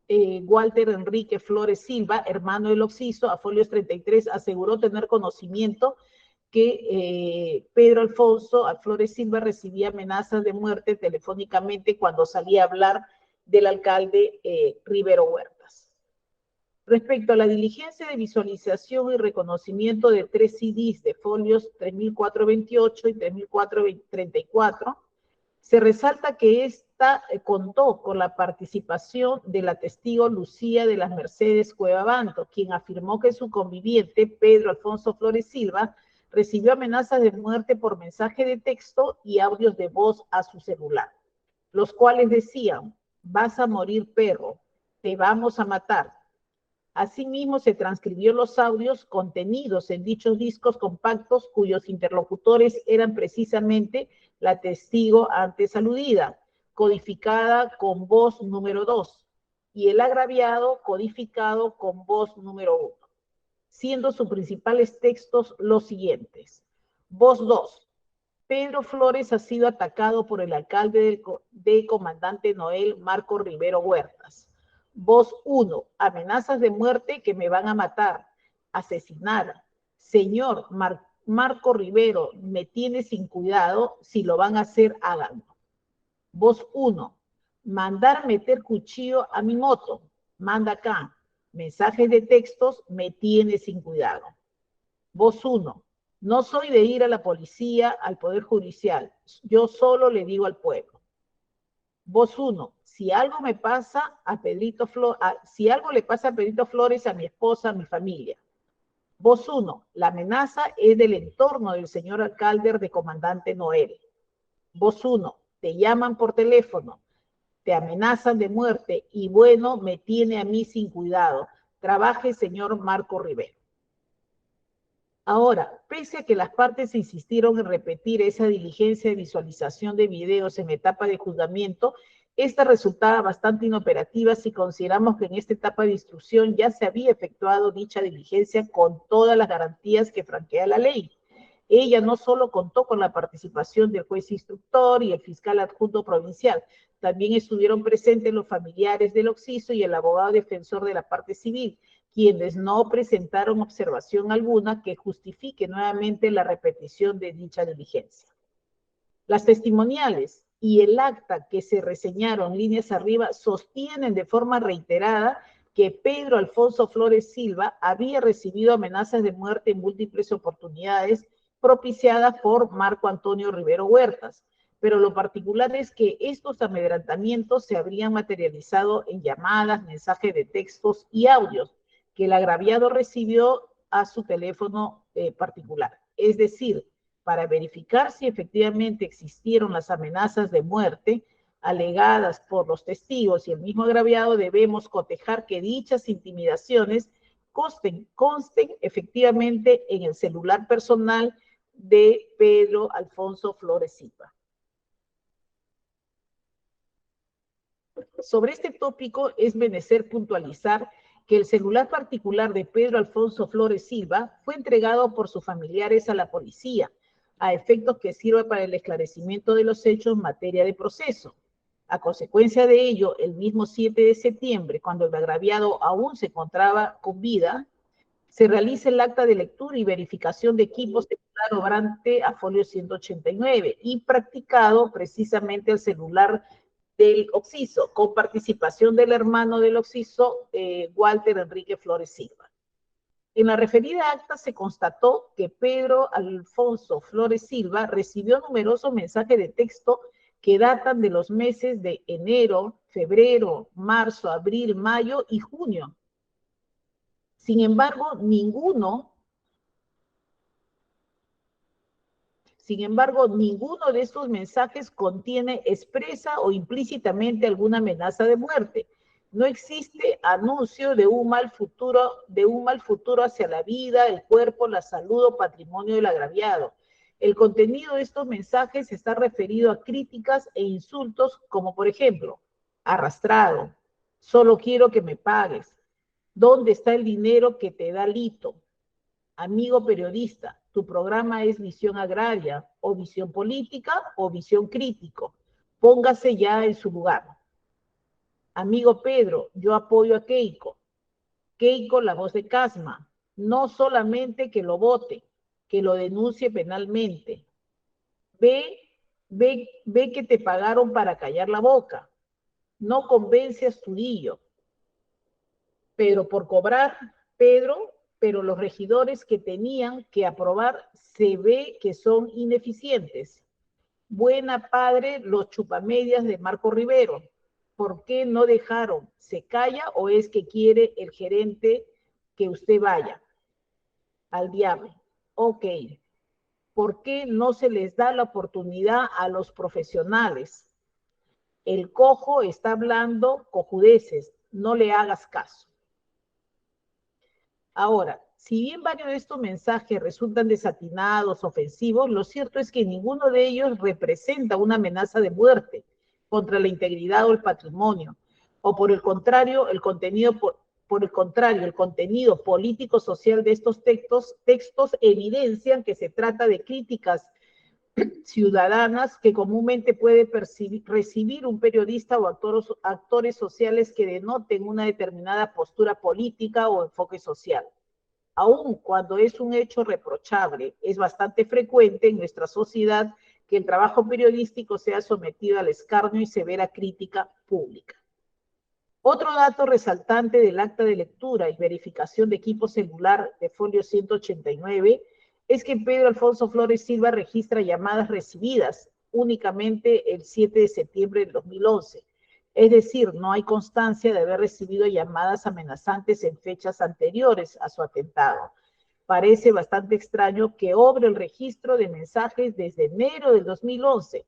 Walter Enrique Flores Silva, hermano del occiso, a folios 33, aseguró tener conocimiento que Pedro Alfonso Flores Silva recibía amenazas de muerte telefónicamente cuando salía a hablar del alcalde Rivero Huertas. Respecto a la diligencia de visualización y reconocimiento de 3 CDs de folios 3428 y 3434, se resalta que esta contó con la participación de la testigo Lucía de las Mercedes Cuevabanto, quien afirmó que su conviviente, Pedro Alfonso Flores Silva, recibió amenazas de muerte por mensaje de texto y audios de voz a su celular, los cuales decían: vas a morir, perro, te vamos a matar. Asimismo, se transcribió los audios contenidos en dichos discos compactos cuyos interlocutores eran precisamente la testigo antes aludida, codificada con voz número 2, y el agraviado codificado con voz número 1, siendo sus principales textos los siguientes. Voz 2. Pedro Flores ha sido atacado por el alcalde del comandante Noel Marco Rivero Huertas. Voz 1. Amenazas de muerte que me van a matar, asesinar. Señor Marco Rivero, me tiene sin cuidado, si lo van a hacer, háganlo. Voz 1. Mandar meter cuchillo a mi moto, manda acá. Mensajes de textos, me tiene sin cuidado. Voz 1. No soy de ir a la policía, al Poder Judicial. Yo solo le digo al pueblo. Voz 1. Si algo me pasa a Pedrito si algo le pasa a Pedrito Flores, a mi esposa, a mi familia. Voz 1. La amenaza es del entorno del señor alcalde de comandante Noel. Voz 1. Te llaman por teléfono, te amenazan de muerte y bueno, me tiene a mí sin cuidado. Trabaje, señor Marco Rivero. Ahora, pese a que las partes insistieron en repetir esa diligencia de visualización de videos en etapa de juzgamiento, esta resultaba bastante inoperativa si consideramos que en esta etapa de instrucción ya se había efectuado dicha diligencia con todas las garantías que franquea la ley. Ella no solo contó con la participación del juez instructor y el fiscal adjunto provincial, también estuvieron presentes los familiares del occiso y el abogado defensor de la parte civil, quienes no presentaron observación alguna que justifique nuevamente la repetición de dicha diligencia. Las testimoniales y el acta que se reseñaron líneas arriba sostienen de forma reiterada que Pedro Alfonso Flores Silva había recibido amenazas de muerte en múltiples oportunidades propiciadas por Marco Antonio Rivero Huertas, pero lo particular es que estos amedrentamientos se habrían materializado en llamadas, mensajes de textos y audios que el agraviado recibió a su teléfono particular. Es decir, para verificar si efectivamente existieron las amenazas de muerte alegadas por los testigos y el mismo agraviado, debemos cotejar que dichas intimidaciones consten efectivamente en el celular personal de Pedro Alfonso Flores Silva. Sobre este tópico es menester puntualizar que el celular particular de Pedro Alfonso Flores Silva fue entregado por sus familiares a la policía, a efectos que sirva para el esclarecimiento de los hechos en materia de proceso. A consecuencia de ello, el mismo 7 de septiembre, cuando el agraviado aún se encontraba con vida, se realiza el acta de lectura y verificación de equipos celular obrante a folio 189 y practicado precisamente el celular del occiso, con participación del hermano del occiso, Walter Enrique Flores Silva. En la referida acta se constató que Pedro Alfonso Flores Silva recibió numerosos mensajes de texto que datan de los meses de enero, febrero, marzo, abril, mayo y junio. Sin embargo, ninguno de estos mensajes contiene expresa o implícitamente alguna amenaza de muerte. No existe anuncio de un mal futuro hacia la vida, el cuerpo, la salud o patrimonio del agraviado. El contenido de estos mensajes está referido a críticas e insultos como, por ejemplo, arrastrado. Solo quiero que me pagues. ¿Dónde está el dinero que te da Lito? Amigo periodista, tu programa es Visión Agraria, o Visión Política, o Visión Crítico. Póngase ya en su lugar. Amigo Pedro, yo apoyo a Keiko. Keiko, la voz de Casma. No solamente que lo vote, que lo denuncie penalmente. Ve que te pagaron para callar la boca. No convence a Astudillo. Pero por cobrar, Pedro, pero los regidores que tenían que aprobar se ve que son ineficientes. Buena padre, los chupamedias de Marco Rivero. ¿Por qué no dejaron? ¿Se calla o es que quiere el gerente que usted vaya al diablo? Ok. ¿Por qué no se les da la oportunidad a los profesionales? El cojo está hablando cojudeces, no le hagas caso. Ahora, si bien varios de estos mensajes resultan desatinados, ofensivos, lo cierto es que ninguno de ellos representa una amenaza de muerte contra la integridad o el patrimonio, o por el contrario, el contenido político-social de estos textos evidencian que se trata de críticas ciudadanas que comúnmente puede recibir un periodista o actores sociales que denoten una determinada postura política o enfoque social. Aun cuando es un hecho reprochable, es bastante frecuente en nuestra sociedad que el trabajo periodístico sea sometido al escarnio y severa crítica pública. Otro dato resaltante del acta de lectura y verificación de equipo celular de folio 189 es que Pedro Alfonso Flores Silva registra llamadas recibidas únicamente el 7 de septiembre del 2011. Es decir, no hay constancia de haber recibido llamadas amenazantes en fechas anteriores a su atentado. Parece bastante extraño que obre el registro de mensajes desde enero del 2011,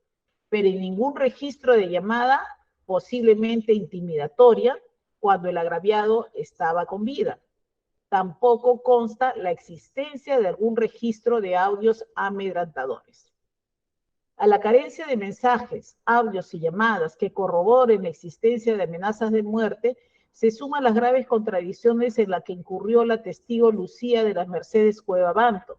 pero en ningún registro de llamada posiblemente intimidatoria cuando el agraviado estaba con vida. Tampoco consta la existencia de algún registro de audios amedrentadores. A la carencia de mensajes, audios y llamadas que corroboren la existencia de amenazas de muerte, se suman las graves contradicciones en las que incurrió la testigo Lucía de las Mercedes Cueva Banto.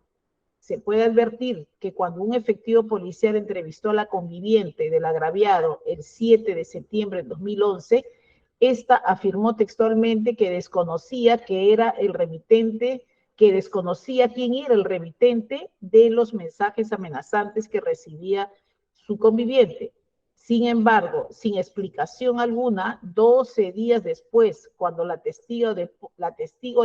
Se puede advertir que cuando un efectivo policial entrevistó a la conviviente del agraviado el 7 de septiembre de 2011, esta afirmó textualmente que desconocía quién era el remitente de los mensajes amenazantes que recibía su conviviente. Sin embargo, sin explicación alguna, 12 días después, cuando la testigo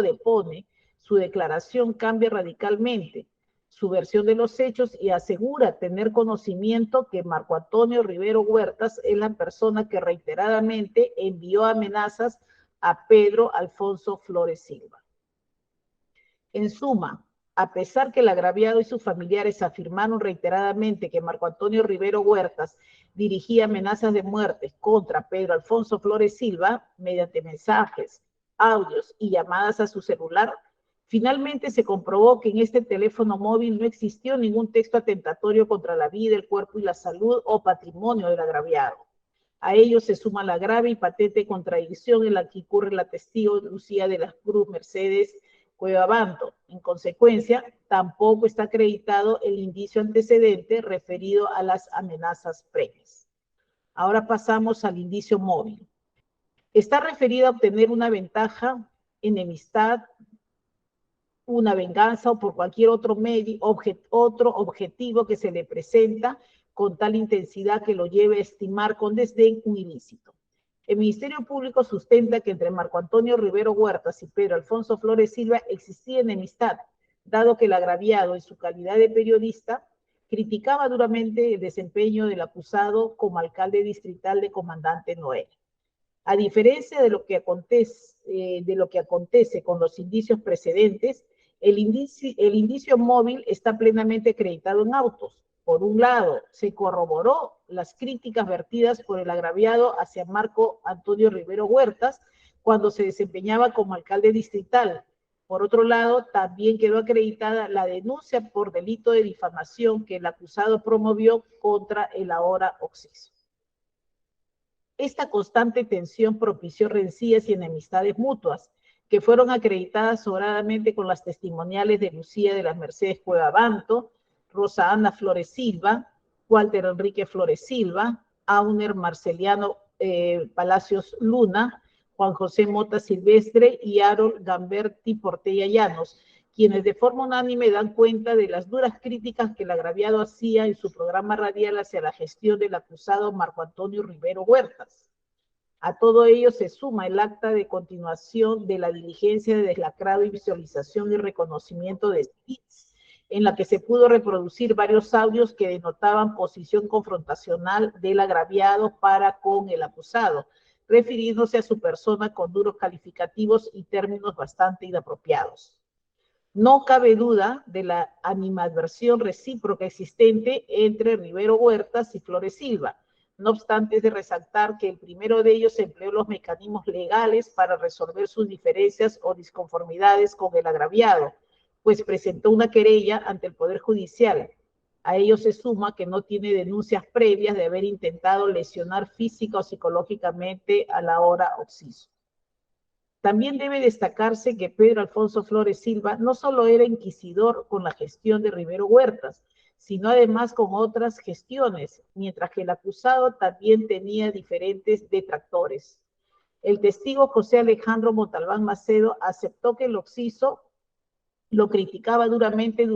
depone, su declaración cambia radicalmente su versión de los hechos y asegura tener conocimiento que Marco Antonio Rivero Huertas es la persona que reiteradamente envió amenazas a Pedro Alfonso Flores Silva. En suma, a pesar que el agraviado y sus familiares afirmaron reiteradamente que Marco Antonio Rivero Huertas dirigía amenazas de muerte contra Pedro Alfonso Flores Silva mediante mensajes, audios y llamadas a su celular, finalmente se comprobó que en este teléfono móvil no existió ningún texto atentatorio contra la vida, el cuerpo y la salud o patrimonio del agraviado. A ello se suma la grave y patente contradicción en la que incurre la testigo Lucía de la Cruz Mercedes Cueva Banto. En consecuencia, tampoco está acreditado el indicio antecedente referido a las amenazas previas. Ahora pasamos al indicio móvil. Está referido a obtener una ventaja, enemistad, una venganza o por cualquier otro objetivo que se le presenta con tal intensidad que lo lleve a estimar con desdén un ilícito. El Ministerio Público sustenta que entre Marco Antonio Rivero Huertas y Pedro Alfonso Flores Silva existía enemistad, dado que el agraviado, en su calidad de periodista, criticaba duramente el desempeño del acusado como alcalde distrital de Comandante Noel. A diferencia de lo que acontece con los indicios precedentes, el indicio móvil está plenamente acreditado en autos. Por un lado, se corroboró las críticas vertidas por el agraviado hacia Marco Antonio Rivero Huertas cuando se desempeñaba como alcalde distrital. Por otro lado, también quedó acreditada la denuncia por delito de difamación que el acusado promovió contra el ahora occiso. Esta constante tensión propició rencillas y enemistades mutuas, que fueron acreditadas sobradamente con las testimoniales de Lucía de las Mercedes Cuevabanto, Rosa Ana Flores Silva, Walter Enrique Flores Silva, Auner Marceliano Palacios Luna, Juan José Mota Silvestre y Harold Gamberti Portella Llanos, quienes de forma unánime dan cuenta de las duras críticas que el agraviado hacía en su programa radial hacia la gestión del acusado Marco Antonio Rivero Huertas. A todo ello se suma el acta de continuación de la diligencia de deslacrado y visualización y reconocimiento de SPITS, en la que se pudo reproducir varios audios que denotaban posición confrontacional del agraviado para con el acusado, refiriéndose a su persona con duros calificativos y términos bastante inapropiados. No cabe duda de la animadversión recíproca existente entre Rivero Huertas y Flores Silva. No obstante, es de resaltar que el primero de ellos empleó los mecanismos legales para resolver sus diferencias o disconformidades con el agraviado, pues presentó una querella ante el Poder Judicial. A ello se suma que no tiene denuncias previas de haber intentado lesionar física o psicológicamente a la hora occiso. También debe destacarse que Pedro Alfonso Flores Silva no solo era inquisidor con la gestión de Rivero Huertas, sino además con otras gestiones, mientras que el acusado también tenía diferentes detractores. El testigo José Alejandro Montalbán Macedo aceptó que el occiso lo criticó duramente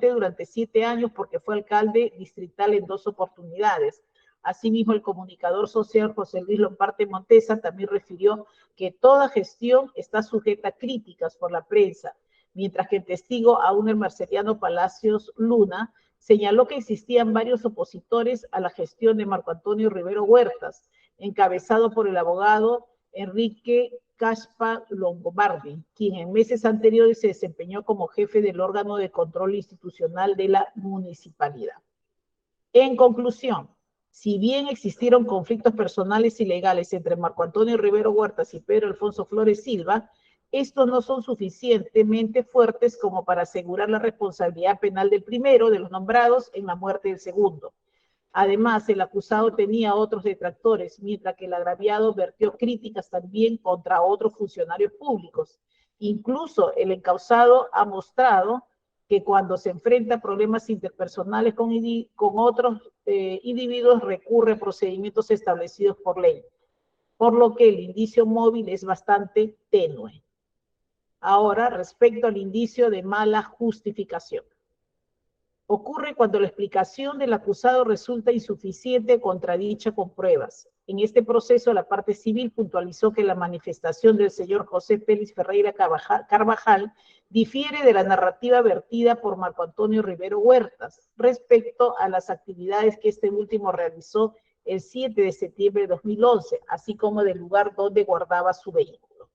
durante 7 años porque fue alcalde distrital en 2 oportunidades. Asimismo, el comunicador social José Luis Lomparte Montesa también refirió que toda gestión está sujeta a críticas por la prensa, mientras que el testigo Auner Marceliano Palacios Luna señaló que existían varios opositores a la gestión de Marco Antonio Rivero Huertas, encabezado por el abogado Enrique Caspa Longobardi, quien en meses anteriores se desempeñó como jefe del órgano de control institucional de la municipalidad. En conclusión, si bien existieron conflictos personales y legales entre Marco Antonio Rivero Huertas y Pedro Alfonso Flores Silva, estos no son suficientemente fuertes como para asegurar la responsabilidad penal del primero de los nombrados en la muerte del segundo. Además, el acusado tenía otros detractores, mientras que el agraviado vertió críticas también contra otros funcionarios públicos. Incluso el encausado ha mostrado que cuando se enfrenta a problemas interpersonales con otros individuos recurre a procedimientos establecidos por ley, por lo que el indicio móvil es bastante tenue. Ahora, respecto al indicio de mala justificación. Ocurre cuando la explicación del acusado resulta insuficiente o contradicha con pruebas. En este proceso, la parte civil puntualizó que la manifestación del señor José Félix Ferreira Carvajal difiere de la narrativa vertida por Marco Antonio Rivero Huertas respecto a las actividades que este último realizó el 7 de septiembre de 2011, así como del lugar donde guardaba su vehículo.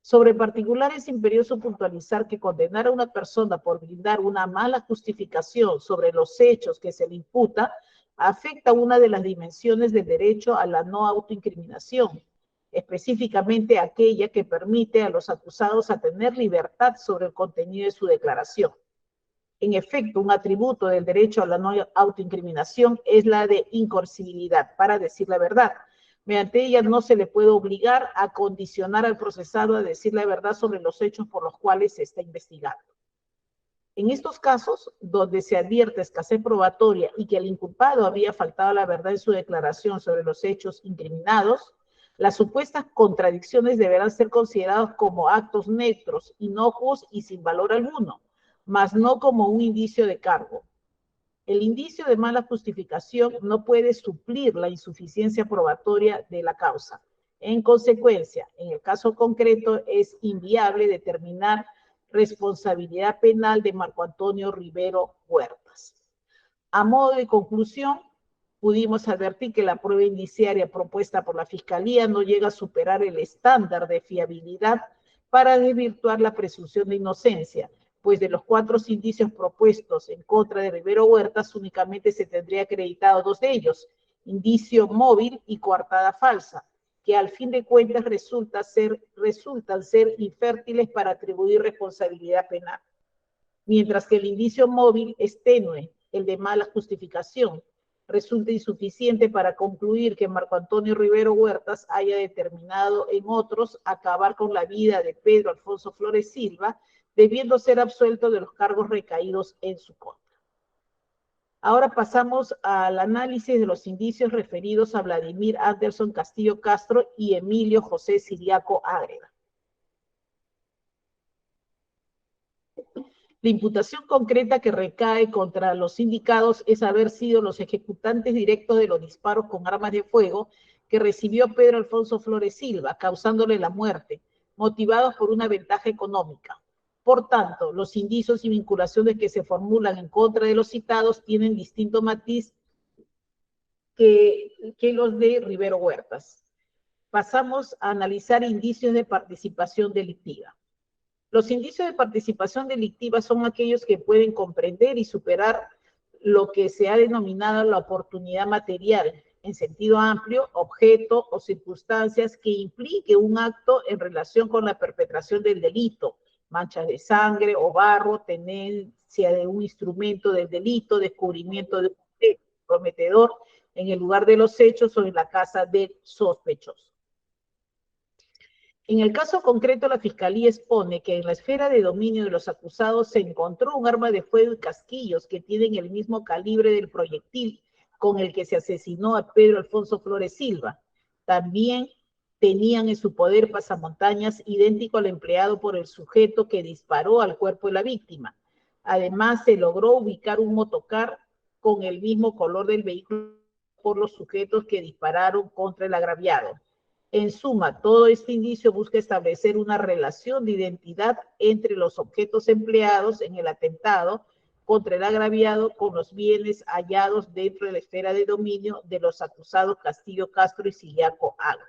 Sobre particular es imperioso puntualizar que condenar a una persona por brindar una mala justificación sobre los hechos que se le imputa afecta una de las dimensiones del derecho a la no autoincriminación, específicamente aquella que permite a los acusados a tener libertad sobre el contenido de su declaración. En efecto, un atributo del derecho a la no autoincriminación es la de incoercibilidad, para decir la verdad. Mediante ella no se le puede obligar a condicionar al procesado a decir la verdad sobre los hechos por los cuales se está investigando. En estos casos, donde se advierte escasez probatoria y que el inculpado había faltado a la verdad en su declaración sobre los hechos incriminados, las supuestas contradicciones deberán ser consideradas como actos neutros, inocuos y sin valor alguno, mas no como un indicio de cargo. El indicio de mala justificación no puede suplir la insuficiencia probatoria de la causa. En consecuencia, en el caso concreto es inviable determinar responsabilidad penal de Marco Antonio Rivero Huertas. A modo de conclusión, pudimos advertir que la prueba indiciaria propuesta por la Fiscalía no llega a superar el estándar de fiabilidad para desvirtuar la presunción de inocencia, pues de los 4 indicios propuestos en contra de Rivero Huertas, únicamente se tendría acreditado 2 de ellos, indicio móvil y coartada falsa, que al fin de cuentas resultan ser infértiles para atribuir responsabilidad penal. Mientras que el indicio móvil es tenue, el de mala justificación, resulta insuficiente para concluir que Marco Antonio Rivero Huertas haya determinado en otros acabar con la vida de Pedro Alfonso Flores Silva, debiendo ser absuelto de los cargos recaídos en su contra. Ahora pasamos al análisis de los indicios referidos a Vladimir Anderson Castillo Castro y Emilio José Siriaco Ágreda. La imputación concreta que recae contra los indicados es haber sido los ejecutantes directos de los disparos con armas de fuego que recibió Pedro Alfonso Flores Silva, causándole la muerte, motivados por una ventaja económica. Por tanto, los indicios y vinculaciones que se formulan en contra de los citados tienen distinto matiz que los de Rivero Huertas. Pasamos a analizar indicios de participación delictiva. Los indicios de participación delictiva son aquellos que pueden comprender y superar lo que se ha denominado la oportunidad material, en sentido amplio, objeto o circunstancias que implique un acto en relación con la perpetración del delito, manchas de sangre o barro, tenencia de un instrumento del delito, descubrimiento de un objeto prometedor en el lugar de los hechos o en la casa del sospechoso. En el caso concreto, la Fiscalía expone que en la esfera de dominio de los acusados se encontró un arma de fuego y casquillos que tienen el mismo calibre del proyectil con el que se asesinó a Pedro Alfonso Flores Silva. También tenían en su poder pasamontañas idéntico al empleado por el sujeto que disparó al cuerpo de la víctima. Además, se logró ubicar un motocar con el mismo color del vehículo por los sujetos que dispararon contra el agraviado. En suma, todo este indicio busca establecer una relación de identidad entre los objetos empleados en el atentado contra el agraviado con los bienes hallados dentro de la esfera de dominio de los acusados Castillo Castro y Siriaco Ágreda.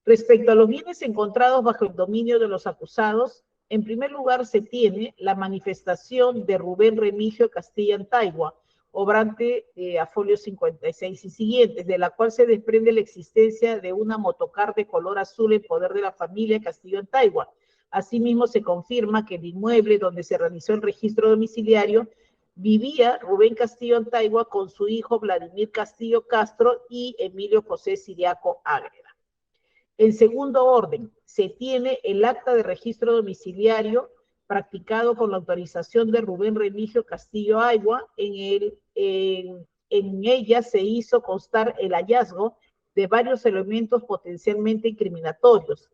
Respecto a los bienes encontrados bajo el dominio de los acusados, en primer lugar se tiene la manifestación de Rubén Remigio Castilla Antaigua, obrante a folio 56 y siguientes, de la cual se desprende la existencia de una motocar de color azul en poder de la familia Castillo Antaigua. Asimismo, se confirma que el inmueble donde se realizó el registro domiciliario vivía Rubén Castillo Antaigua con su hijo Vladimir Castillo Castro y Emilio José Siriaco Ágreda. En segundo orden, se tiene el acta de registro domiciliario practicado con la autorización de Rubén Remigio Castillo Aigua. En ella se hizo constar el hallazgo de varios elementos potencialmente incriminatorios.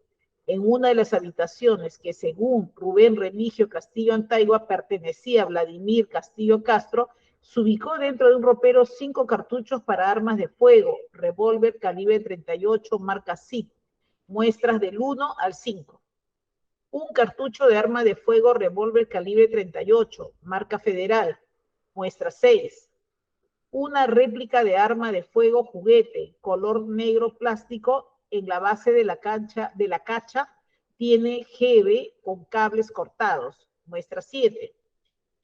En una de las habitaciones que según Rubén Remigio Castillo Antaigua pertenecía a Vladimir Castillo Castro, se ubicó dentro de un ropero 5 cartuchos para armas de fuego, revólver calibre 38 marca SIG, muestras del 1 al 5. Un cartucho de arma de fuego revólver calibre 38, marca Federal, muestra 6. Una réplica de arma de fuego juguete, color negro plástico, en la base de la cacha tiene GB con cables cortados, muestra 7.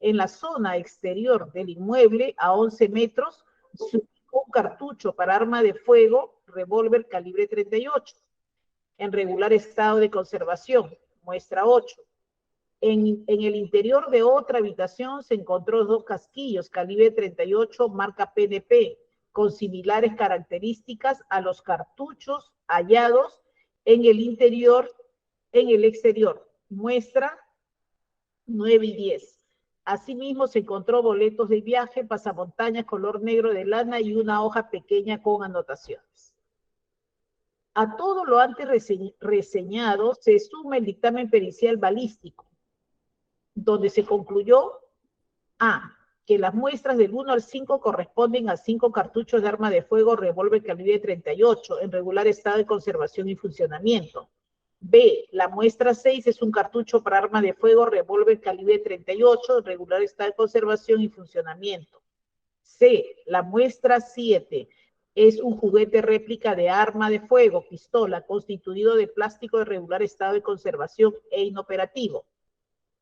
En la zona exterior del inmueble, a 11 metros, se ubicó un cartucho para arma de fuego, revólver calibre 38, en regular estado de conservación, muestra 8. En el interior de otra habitación se encontró 2 casquillos calibre 38 marca PNP con similares características a los cartuchos hallados en el exterior, muestra 9 y 10. Asimismo se encontró boletos de viaje, pasamontañas color negro de lana y una hoja pequeña con anotaciones. A todo lo antes reseñado se suma el dictamen pericial balístico, donde se concluyó a. que las muestras del 1 al 5 corresponden a 5 cartuchos de arma de fuego revólver calibre 38 en regular estado de conservación y funcionamiento. B. La muestra 6 es un cartucho para arma de fuego revólver calibre 38 en regular estado de conservación y funcionamiento. C. La muestra 7 es un juguete réplica de arma de fuego, pistola, constituido de plástico de regular estado de conservación e inoperativo.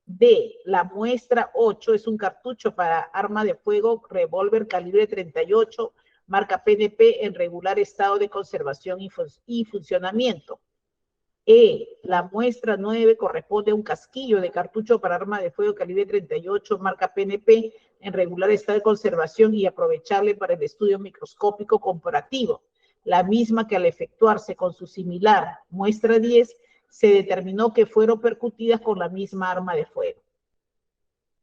D. La muestra 8 es un cartucho para arma de fuego revólver calibre 38, marca PNP en regular estado de conservación y funcionamiento. E. La muestra 9 corresponde a un casquillo de cartucho para arma de fuego calibre 38, marca PNP en regular estado de conservación y aprovecharle para el estudio microscópico comparativo, la misma que al efectuarse con su similar muestra 10, se determinó que fueron percutidas con la misma arma de fuego.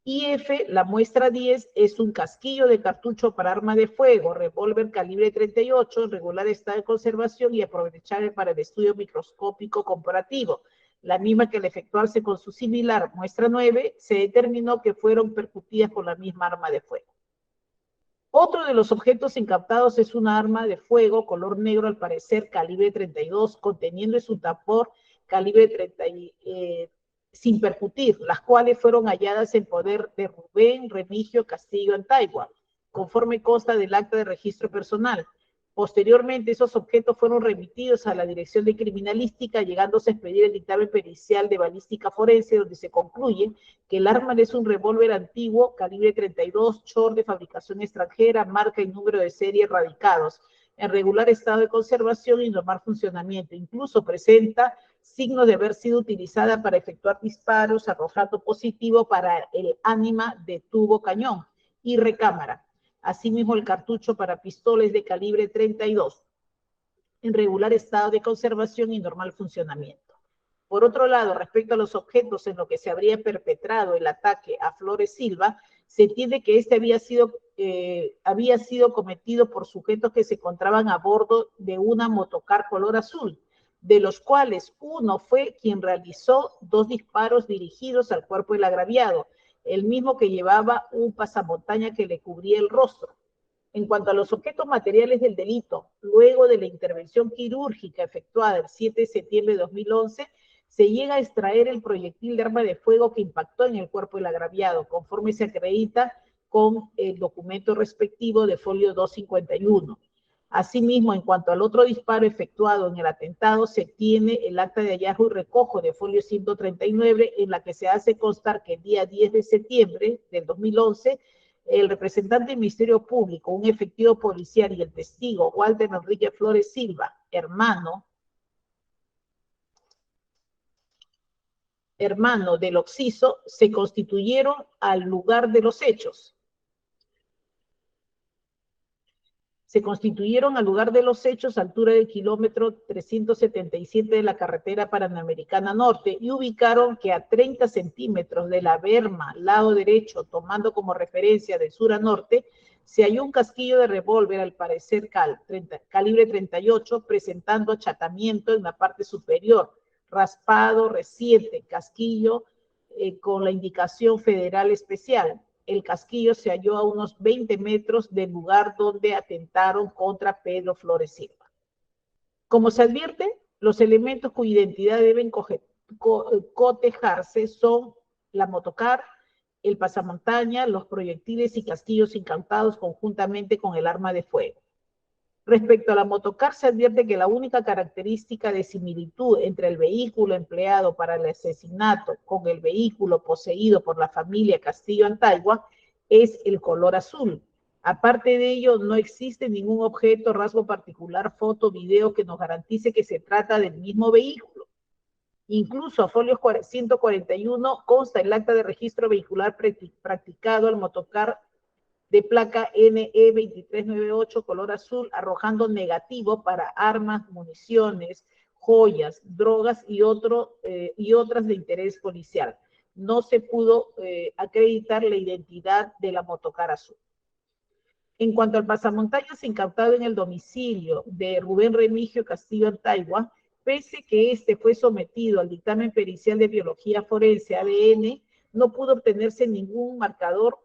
IF, la muestra 10, es un casquillo de cartucho para arma de fuego, revólver calibre 38, en regular estado de conservación y aprovechable para el estudio microscópico comparativo, la misma que al efectuarse con su similar muestra 9, se determinó que fueron percutidas con la misma arma de fuego. Otro de los objetos incautados es una arma de fuego color negro, al parecer calibre 32, conteniendo en su tambor calibre 30, sin percutir, las cuales fueron halladas en poder de Rubén Remigio Castillo Antaigua, conforme consta del acta de registro personal. Posteriormente, esos objetos fueron remitidos a la Dirección de Criminalística, llegándose a expedir el dictamen pericial de balística forense, donde se concluye que el arma es un revólver antiguo, calibre 32, short de fabricación extranjera, marca y número de serie radicados, en regular estado de conservación y normal funcionamiento. Incluso presenta signos de haber sido utilizada para efectuar disparos, arrojando positivo para el ánima de tubo cañón y recámara. Asimismo, el cartucho para pistolas de calibre 32, en regular estado de conservación y normal funcionamiento. Por otro lado, respecto a los objetos en los que se habría perpetrado el ataque a Flores Silva, se entiende que este había sido cometido por sujetos que se encontraban a bordo de una motocar color azul, de los cuales uno fue quien realizó 2 disparos dirigidos al cuerpo del agraviado, el mismo que llevaba un pasamontaña que le cubría el rostro. En cuanto a los objetos materiales del delito, luego de la intervención quirúrgica efectuada el 7 de septiembre de 2011, se llega a extraer el proyectil de arma de fuego que impactó en el cuerpo del agraviado, conforme se acredita con el documento respectivo de folio 251. Asimismo, en cuanto al otro disparo efectuado en el atentado, se tiene el acta de hallazgo y recojo de folio 139, en la que se hace constar que el día 10 de septiembre del 2011, el representante del Ministerio Público, un efectivo policial y el testigo Walter Enrique Flores Silva, hermano del occiso, se constituyeron al lugar de los hechos. A altura del kilómetro 377 de la carretera Panamericana Norte, y ubicaron que a 30 centímetros de la berma, lado derecho, tomando como referencia de sur a norte, se halló un casquillo de revólver, al parecer calibre 38, presentando achatamiento en la parte superior, raspado reciente, casquillo con la indicación federal especial. El casquillo se halló a unos 20 metros del lugar donde atentaron contra Pedro Flores Silva. Como se advierte, los elementos cuya identidad deben cotejarse son la motocar, el pasamontaña, los proyectiles y casquillos incautados conjuntamente con el arma de fuego. Respecto a la motocar, se advierte que la única característica de similitud entre el vehículo empleado para el asesinato con el vehículo poseído por la familia Castillo Antaigua es el color azul. Aparte de ello, no existe ningún objeto, rasgo particular, foto, video que nos garantice que se trata del mismo vehículo. Incluso a folio 141 consta el acta de registro vehicular practicado al motocar de placa NE2398 color azul, arrojando negativo para armas, municiones, joyas, drogas y otras de interés policial. No se pudo acreditar la identidad de la motocar azul. En cuanto al pasamontañas incautado en el domicilio de Rubén Remigio Castillo Antaigua, pese que este fue sometido al dictamen pericial de biología forense ADN, no pudo obtenerse ningún marcador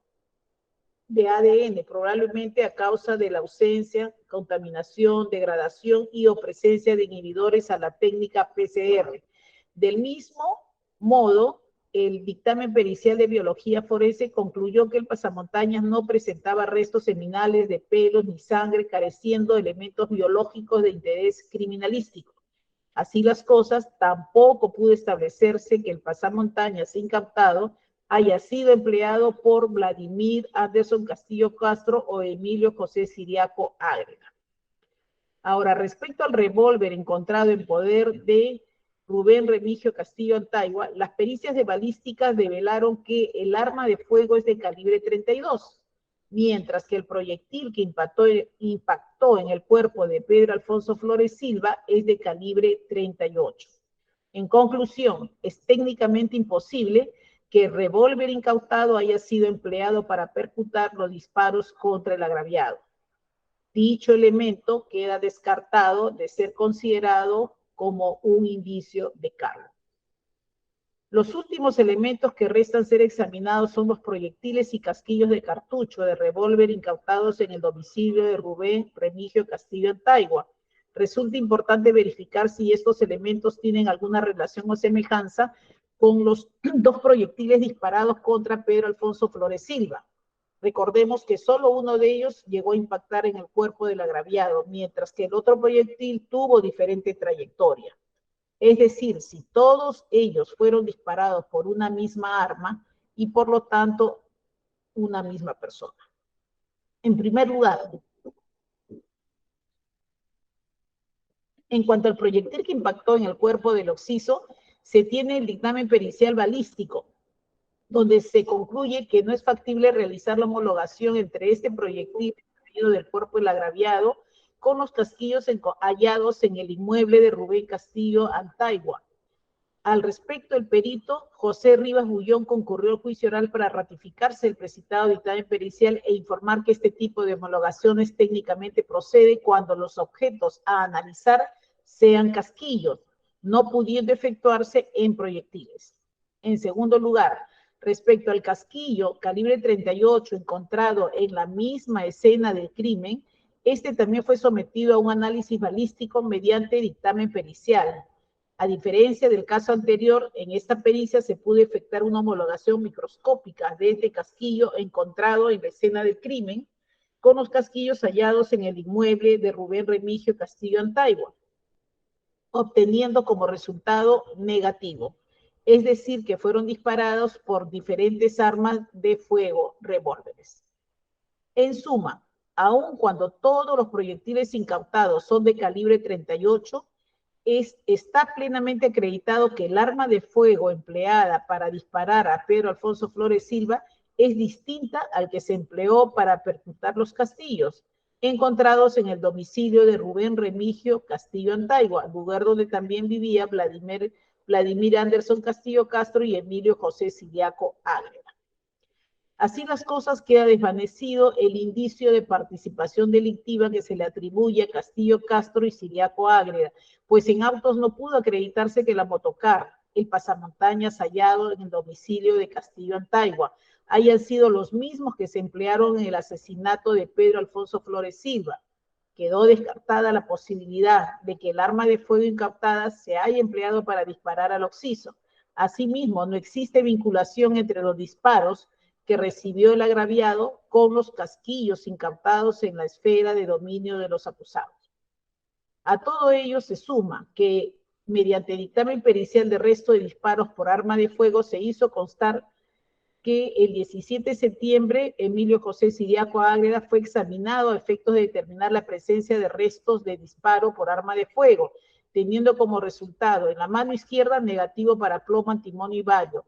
de ADN, probablemente a causa de la ausencia, contaminación, degradación y o presencia de inhibidores a la técnica PCR. Del mismo modo, el dictamen pericial de biología forense concluyó que el pasamontañas no presentaba restos seminales de pelos ni sangre, careciendo de elementos biológicos de interés criminalístico. Así las cosas, tampoco pudo establecerse que el pasamontañas incautado haya sido empleado por Vladimir Anderson Castillo Castro o Emilio José Siriaco Ágreda. Ahora, respecto al revólver encontrado en poder de Rubén Remigio Castillo Antaigua, las pericias de balística develaron que el arma de fuego es de calibre 32, mientras que el proyectil que impactó en el cuerpo de Pedro Alfonso Flores Silva es de calibre 38. En conclusión, es técnicamente imposible que el revólver incautado haya sido empleado para percutar los disparos contra el agraviado. Dicho elemento queda descartado de ser considerado como un indicio de cargo. Los últimos elementos que restan ser examinados son los proyectiles y casquillos de cartucho de revólver incautados en el domicilio de Rubén Remigio Castillo Antaigua. Resulta importante verificar si estos elementos tienen alguna relación o semejanza con los dos proyectiles disparados contra Pedro Alfonso Flores Silva. Recordemos que solo uno de ellos llegó a impactar en el cuerpo del agraviado, mientras que el otro proyectil tuvo diferente trayectoria. Es decir, si todos ellos fueron disparados por una misma arma y por lo tanto una misma persona. En primer lugar, en cuanto al proyectil que impactó en el cuerpo del occiso, se tiene el dictamen pericial balístico, donde se concluye que no es factible realizar la homologación entre este proyectil del cuerpo del agraviado con los casquillos hallados en el inmueble de Rubén Castillo Antaigua. Al respecto, el perito José Rivas Bullón concurrió al juicio oral para ratificarse el precitado dictamen pericial e informar que este tipo de homologaciones técnicamente procede cuando los objetos a analizar sean casquillos, no pudiendo efectuarse en proyectiles. En segundo lugar, respecto al casquillo calibre 38 encontrado en la misma escena del crimen, este también fue sometido a un análisis balístico mediante dictamen pericial. A diferencia del caso anterior, en esta pericia se pudo efectuar una homologación microscópica de este casquillo encontrado en la escena del crimen con los casquillos hallados en el inmueble de Rubén Remigio Castillo Antaigua, obteniendo como resultado negativo. Es decir, que fueron disparados por diferentes armas de fuego, revólveres. En suma, aun cuando todos los proyectiles incautados son de calibre 38, está plenamente acreditado que el arma de fuego empleada para disparar a Pedro Alfonso Flores Silva es distinta al que se empleó para percutar los castillos, encontrados en el domicilio de Rubén Remigio Castillo Antaigua, lugar donde también vivía Vladimir Anderson Castillo Castro y Emilio José Siliaco Ágreda. Así las cosas, queda desvanecido el indicio de participación delictiva que se le atribuye a Castillo Castro y Siliaco Ágreda, pues en autos no pudo acreditarse que la motocar, el pasamontañas hallado en el domicilio de Castillo Antaigua, hayan sido los mismos que se emplearon en el asesinato de Pedro Alfonso Flores Silva. Quedó descartada la posibilidad de que el arma de fuego incautada se haya empleado para disparar al occiso. Asimismo, no existe vinculación entre los disparos que recibió el agraviado con los casquillos incautados en la esfera de dominio de los acusados. A todo ello se suma que, mediante dictamen pericial de resto de disparos por arma de fuego, se hizo constar que el 17 de septiembre Emilio José Siliaco Ágreda fue examinado a efectos de determinar la presencia de restos de disparo por arma de fuego, teniendo como resultado en la mano izquierda negativo para plomo, antimonio y bario,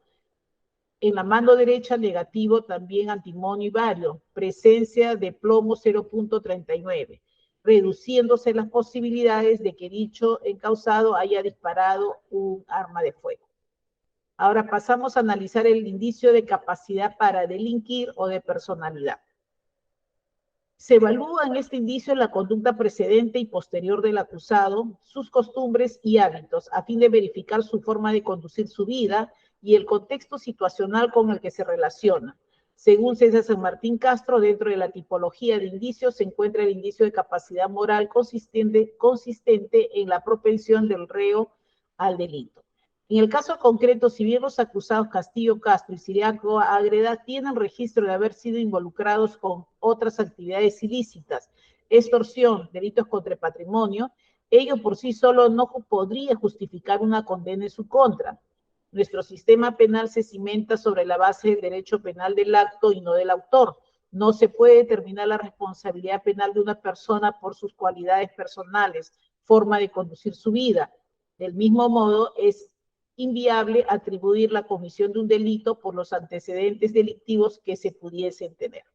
en la mano derecha negativo también antimonio y bario, presencia de plomo 0.39, reduciéndose las posibilidades de que dicho encausado haya disparado un arma de fuego. Ahora pasamos a analizar el indicio de capacidad para delinquir o de personalidad. Se evalúa en este indicio la conducta precedente y posterior del acusado, sus costumbres y hábitos, a fin de verificar su forma de conducir su vida y el contexto situacional con el que se relaciona. Según César San Martín Castro, dentro de la tipología de indicios se encuentra el indicio de capacidad moral consistente en la propensión del reo al delito. En el caso concreto, si bien los acusados Castillo Castro y Siliaco Ágreda tienen registro de haber sido involucrados con otras actividades ilícitas, extorsión, delitos contra el patrimonio, ello por sí solo no podría justificar una condena en su contra. Nuestro sistema penal se cimenta sobre la base del derecho penal del acto y no del autor. No se puede determinar la responsabilidad penal de una persona por sus cualidades personales, forma de conducir su vida. Del mismo modo, es inviable atribuir la comisión de un delito por los antecedentes delictivos que se pudiesen tener.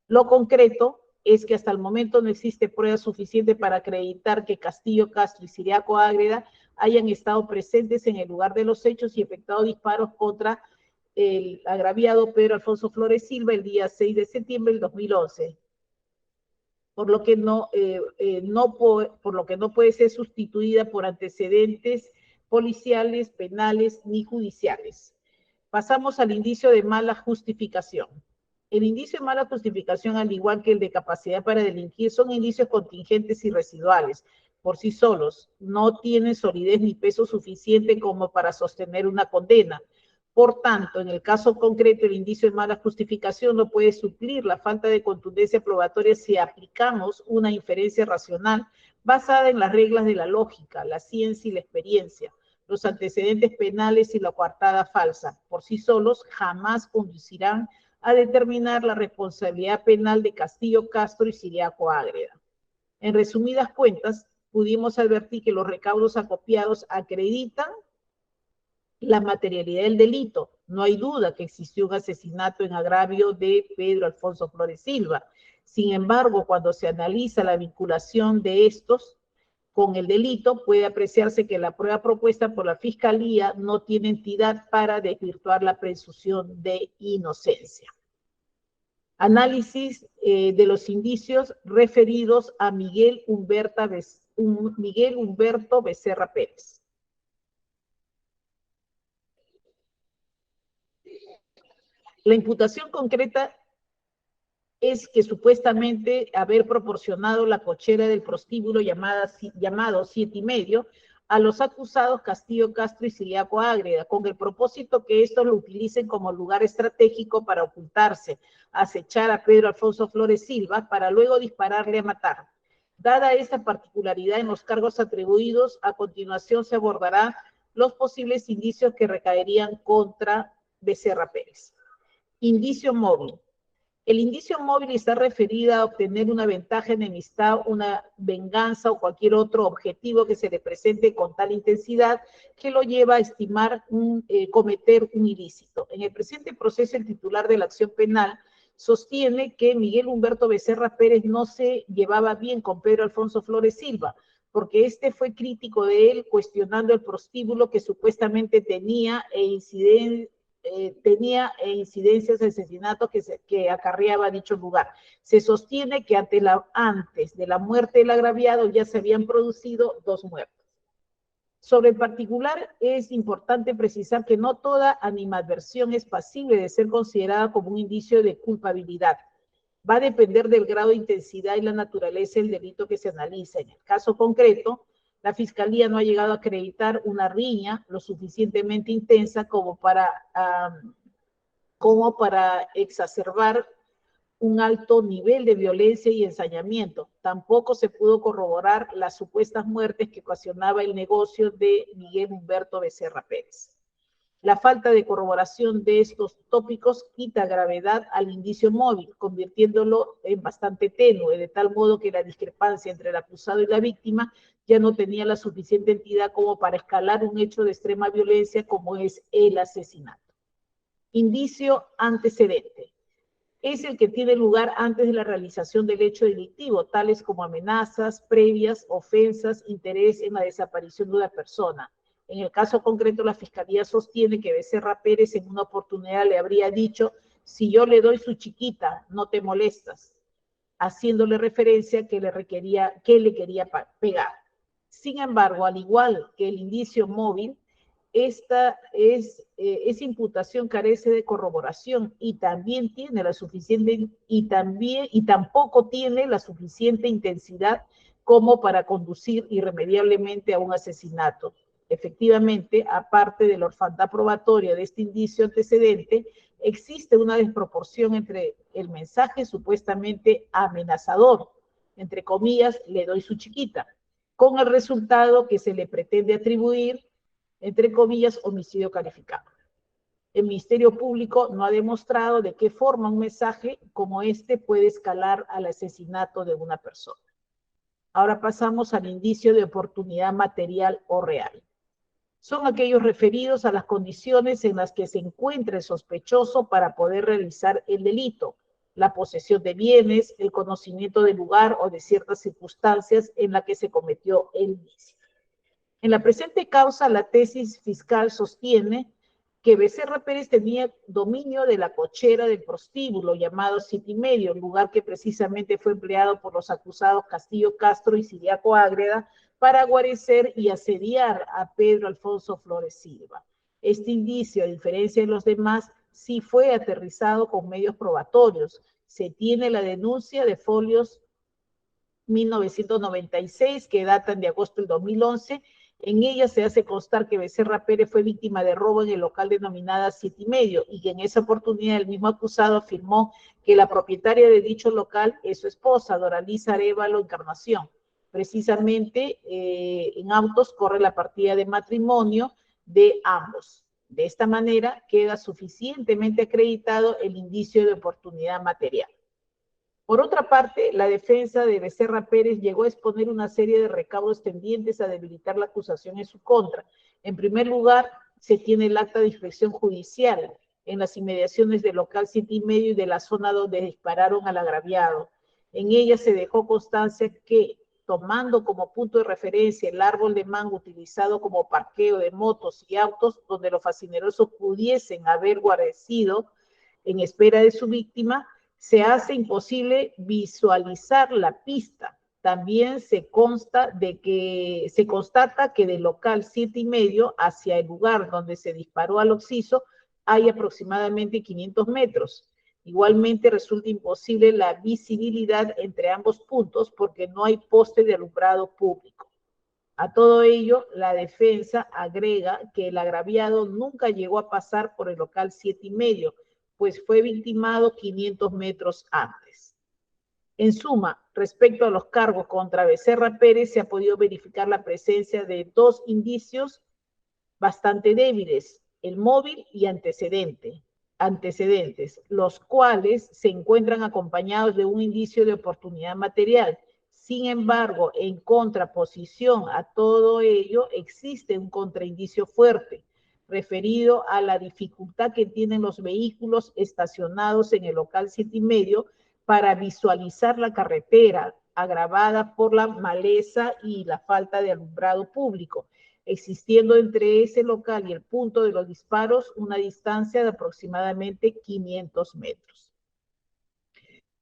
Lo concreto es que hasta el momento no existe prueba suficiente para acreditar que Castillo Castro y Siriaco Ágreda hayan estado presentes en el lugar de los hechos y efectuado disparos contra el agraviado Pedro Alfonso Flores Silva el día 6 de septiembre del 2011. Por lo que no puede ser sustituida por antecedentes policiales, penales ni judiciales. Pasamos al indicio de mala justificación. El indicio de mala justificación, al igual que el de capacidad para delinquir, son indicios contingentes y residuales. Por sí solos, no tienen solidez ni peso suficiente como para sostener una condena. Por tanto, en el caso concreto, el indicio de mala justificación no puede suplir la falta de contundencia probatoria si aplicamos una inferencia racional basada en las reglas de la lógica, la ciencia y la experiencia. Los antecedentes penales y la coartada falsa, por sí solos, jamás conducirán a determinar la responsabilidad penal de Castillo Castro y Siriaco Ágreda. En resumidas cuentas, pudimos advertir que los recaudos acopiados acreditan la materialidad del delito. No hay duda que existió un asesinato en agravio de Pedro Alfonso Flores Silva. Sin embargo, cuando se analiza la vinculación de estos con el delito, puede apreciarse que la prueba propuesta por la Fiscalía no tiene entidad para desvirtuar la presunción de inocencia. Análisis de los indicios referidos a Miguel Humberto Becerra Pérez. La imputación concreta es que supuestamente haber proporcionado la cochera del prostíbulo llamado 7 y medio a los acusados Castillo Castro y Siriaco Ágreda, con el propósito que estos lo utilicen como lugar estratégico para ocultarse, acechar a Pedro Alfonso Flores Silva para luego dispararle a matar. Dada esta particularidad en los cargos atribuidos, a continuación se abordarán los posibles indicios que recaerían contra Becerra Pérez. Indicio móvil. El indicio móvil está referido a obtener una ventaja, enemistad, una venganza o cualquier otro objetivo que se le presente con tal intensidad que lo lleva a estimar cometer un ilícito. En el presente proceso, el titular de la acción penal sostiene que Miguel Humberto Becerra Pérez no se llevaba bien con Pedro Alfonso Flores Silva, porque este fue crítico de él, cuestionando el prostíbulo que supuestamente tenía incidencias de asesinato que acarreaba dicho lugar. Se sostiene que antes de la muerte del agraviado ya se habían producido 2 muertes. Sobre el particular, es importante precisar que no toda animadversión es pasible de ser considerada como un indicio de culpabilidad. Va a depender del grado de intensidad y la naturaleza del delito que se analiza. En el caso concreto, la Fiscalía no ha llegado a acreditar una riña lo suficientemente intensa como para exacerbar un alto nivel de violencia y ensañamiento. Tampoco se pudo corroborar las supuestas muertes que ocasionaba el negocio de Miguel Humberto Becerra Pérez. La falta de corroboración de estos tópicos quita gravedad al indicio móvil, convirtiéndolo en bastante tenue, de tal modo que la discrepancia entre el acusado y la víctima ya no tenía la suficiente entidad como para escalar un hecho de extrema violencia como es el asesinato. Indicio antecedente. Es el que tiene lugar antes de la realización del hecho delictivo, tales como amenazas previas, ofensas, interés en la desaparición de una persona. En el caso concreto, la Fiscalía sostiene que Becerra Pérez en una oportunidad le habría dicho: si yo le doy su chiquita, no te molestas, haciéndole referencia que le quería pegar. Sin embargo, al igual que el indicio móvil, esa imputación carece de corroboración y también tiene la suficiente tampoco tiene la suficiente intensidad como para conducir irremediablemente a un asesinato. Efectivamente, aparte de la orfandad probatoria de este indicio antecedente, existe una desproporción entre el mensaje supuestamente amenazador, entre comillas, le doy su chiquita, con el resultado que se le pretende atribuir, entre comillas, homicidio calificado. El Ministerio Público no ha demostrado de qué forma un mensaje como este puede escalar al asesinato de una persona. Ahora pasamos al indicio de oportunidad material o real. Son aquellos referidos a las condiciones en las que se encuentra el sospechoso para poder realizar el delito. la posesión de bienes, el conocimiento del lugar o de ciertas circunstancias en la que se cometió el ilícito. En la presente causa, la tesis fiscal sostiene que Becerra Pérez tenía dominio de la cochera del prostíbulo llamado Siete y Medio, lugar que precisamente fue empleado por los acusados Castillo Castro y Siriaco Ágreda para guarecer y asediar a Pedro Alfonso Flores Silva. Este indicio, a diferencia de los demás, sí fue aterrizado con medios probatorios. Se tiene la denuncia de folios 1996 que datan de agosto del 2011. En ella se hace constar que Becerra Pérez fue víctima de robo en el local denominada Siete y Medio y que en esa oportunidad el mismo acusado afirmó que la propietaria de dicho local es su esposa, Doraliza Arévalo Encarnación. Precisamente en autos corre la partida de matrimonio de ambos. De esta manera queda suficientemente acreditado el indicio de oportunidad material. Por otra parte, la defensa de Becerra Pérez llegó a exponer una serie de recaudos tendientes a debilitar la acusación en su contra. En primer lugar, se tiene el acta de inspección judicial en las inmediaciones del local Siete y Medio y de la zona donde dispararon al agraviado. En ella se dejó constancia que, tomando como punto de referencia el árbol de mango utilizado como parqueo de motos y autos, donde los fascinerosos pudiesen haber guarecido en espera de su víctima, se hace imposible visualizar la pista. También se constata que del local Siete y Medio hacia el lugar donde se disparó al occiso hay aproximadamente 500 metros. Igualmente resulta imposible la visibilidad entre ambos puntos porque no hay poste de alumbrado público. A todo ello, la defensa agrega que el agraviado nunca llegó a pasar por el local Siete y Medio, pues fue victimado 500 metros antes. En suma, respecto a los cargos contra Becerra Pérez, se ha podido verificar la presencia de dos indicios bastante débiles, el móvil y antecedentes, los cuales se encuentran acompañados de un indicio de oportunidad material. Sin embargo, en contraposición a todo ello, existe un contraindicio fuerte, referido a la dificultad que tienen los vehículos estacionados en el local Siete y Medio para visualizar la carretera, agravada por la maleza y la falta de alumbrado público, existiendo entre ese local y el punto de los disparos una distancia de aproximadamente 500 metros.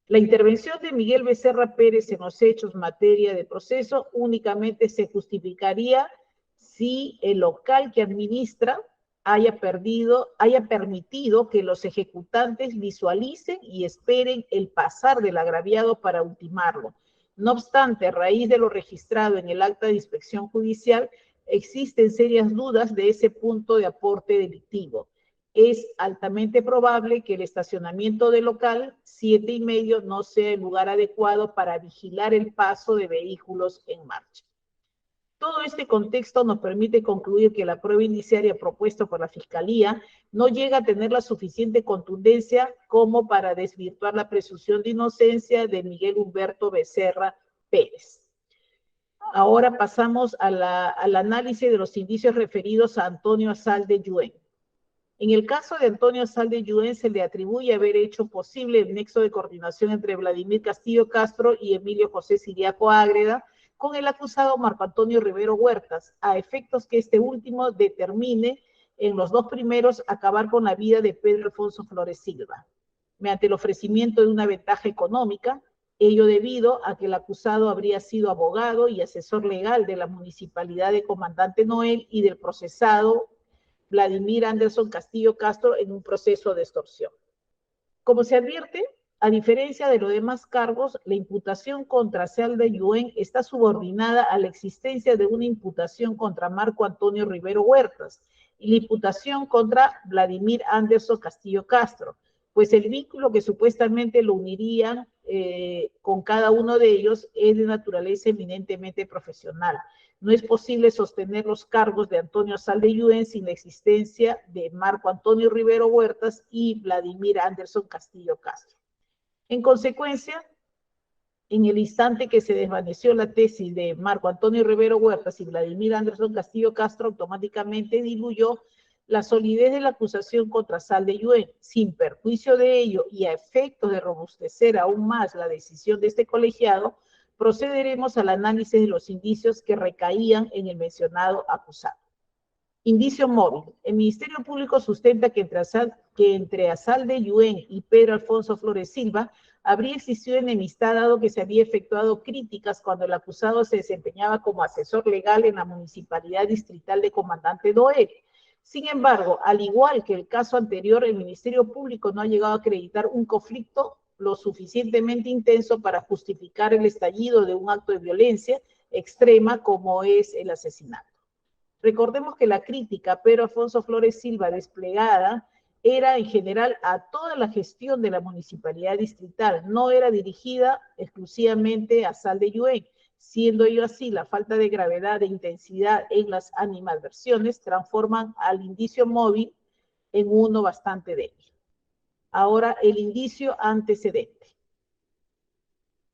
La intervención de Miguel Becerra Pérez en los hechos materia de proceso únicamente se justificaría si el local que administra haya permitido que los ejecutantes visualicen y esperen el pasar del agraviado para ultimarlo. No obstante, a raíz de lo registrado en el acta de inspección judicial, existen serias dudas de ese punto de aporte delictivo. Es altamente probable que el estacionamiento del local Siete y Medio no sea el lugar adecuado para vigilar el paso de vehículos en marcha. Todo este contexto nos permite concluir que la prueba indiciaria propuesta por la Fiscalía no llega a tener la suficiente contundencia como para desvirtuar la presunción de inocencia de Miguel Humberto Becerra Pérez. Ahora pasamos al análisis de los indicios referidos a Antonio Asalde Yuen. En el caso de Antonio Asalde Yuen se le atribuye haber hecho posible el nexo de coordinación entre Vladimir Castillo Castro y Emilio José Siriaco Ágreda con el acusado Marco Antonio Rivero Huertas, a efectos que este último determine en los dos primeros acabar con la vida de Pedro Alfonso Flores Silva, mediante el ofrecimiento de una ventaja económica, ello debido a que el acusado habría sido abogado y asesor legal de la Municipalidad de Comandante Noel y del procesado Vladimir Anderson Castillo Castro en un proceso de extorsión. Como se advierte, a diferencia de los demás cargos, la imputación contra Asalde Yuen está subordinada a la existencia de una imputación contra Marco Antonio Rivero Huertas y la imputación contra Vladimir Anderson Castillo Castro, pues el vínculo que supuestamente lo unirían con cada uno de ellos es de naturaleza eminentemente profesional. No es posible sostener los cargos de Antonio Asalde Yuen sin la existencia de Marco Antonio Rivero Huertas y Vladimir Anderson Castillo Castro. En consecuencia, en el instante que se desvaneció la tesis de Marco Antonio Rivero Huertas y Vladimir Anderson Castillo Castro, automáticamente diluyó La solidez de la acusación contra Salde Yuen, sin perjuicio de ello y a efectos de robustecer aún más la decisión de este colegiado, procederemos al análisis de los indicios que recaían en el mencionado acusado. Indicio móvil. El Ministerio Público sustenta que entre Asalde Yuen y Pedro Alfonso Flores Silva habría existido enemistad dado que se había efectuado críticas cuando el acusado se desempeñaba como asesor legal en la Municipalidad Distrital de Comandante Noel. Sin embargo, al igual que el caso anterior, el Ministerio Público no ha llegado a acreditar un conflicto lo suficientemente intenso para justificar el estallido de un acto de violencia extrema como es el asesinato. Recordemos que la crítica a Pedro Alfonso Flores Silva desplegada era en general a toda la gestión de la municipalidad distrital, no era dirigida exclusivamente a Salde Yuen, siendo ello así la falta de gravedad e intensidad en las animadversiones transforman al indicio móvil en uno bastante débil. Ahora, el indicio antecedente.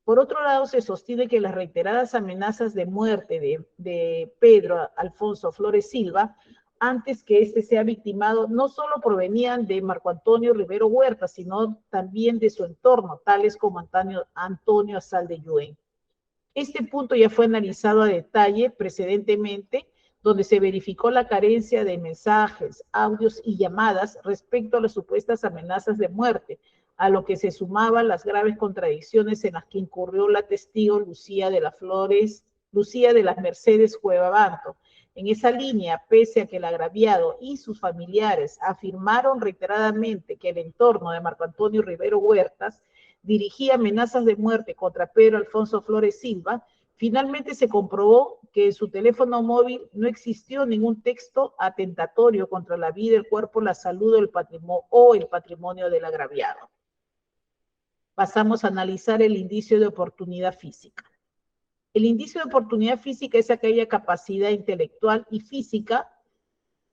Por otro lado, se sostiene que las reiteradas amenazas de muerte de Pedro Alfonso Flores Silva, antes que éste sea victimado, no solo provenían de Marco Antonio Rivero Huerta, sino también de su entorno, tales como Antonio Asalde Yuen. Este punto ya fue analizado a detalle precedentemente, donde se verificó la carencia de mensajes, audios y llamadas respecto a las supuestas amenazas de muerte, a lo que se sumaban las graves contradicciones en las que incurrió la testigo Lucía de las Mercedes Cuevabanto. En esa línea, pese a que el agraviado y sus familiares afirmaron reiteradamente que el entorno de Marco Antonio Rivero Huertas dirigía amenazas de muerte contra Pedro Alfonso Flores Silva, finalmente se comprobó que en su teléfono móvil no existió ningún texto atentatorio contra la vida, el cuerpo, la salud o el patrimonio del agraviado. Pasamos a analizar el indicio de oportunidad física. El indicio de oportunidad física es aquella capacidad intelectual y física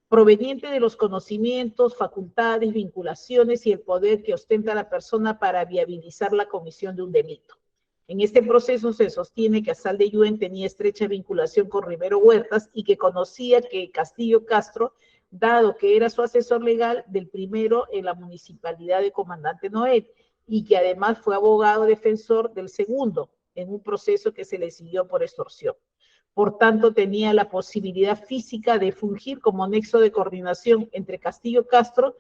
proveniente de los conocimientos, facultades, vinculaciones y el poder que ostenta la persona para viabilizar la comisión de un delito. En este proceso se sostiene que Asalde Yuen tenía estrecha vinculación con Rivero Huertas y que conocía que Castillo Castro, dado que era su asesor legal del primero en la municipalidad de Comandante Noel, y que además fue abogado defensor del segundo en un proceso que se le siguió por extorsión. Por tanto, tenía la posibilidad física de fungir como nexo de coordinación entre Castillo Castro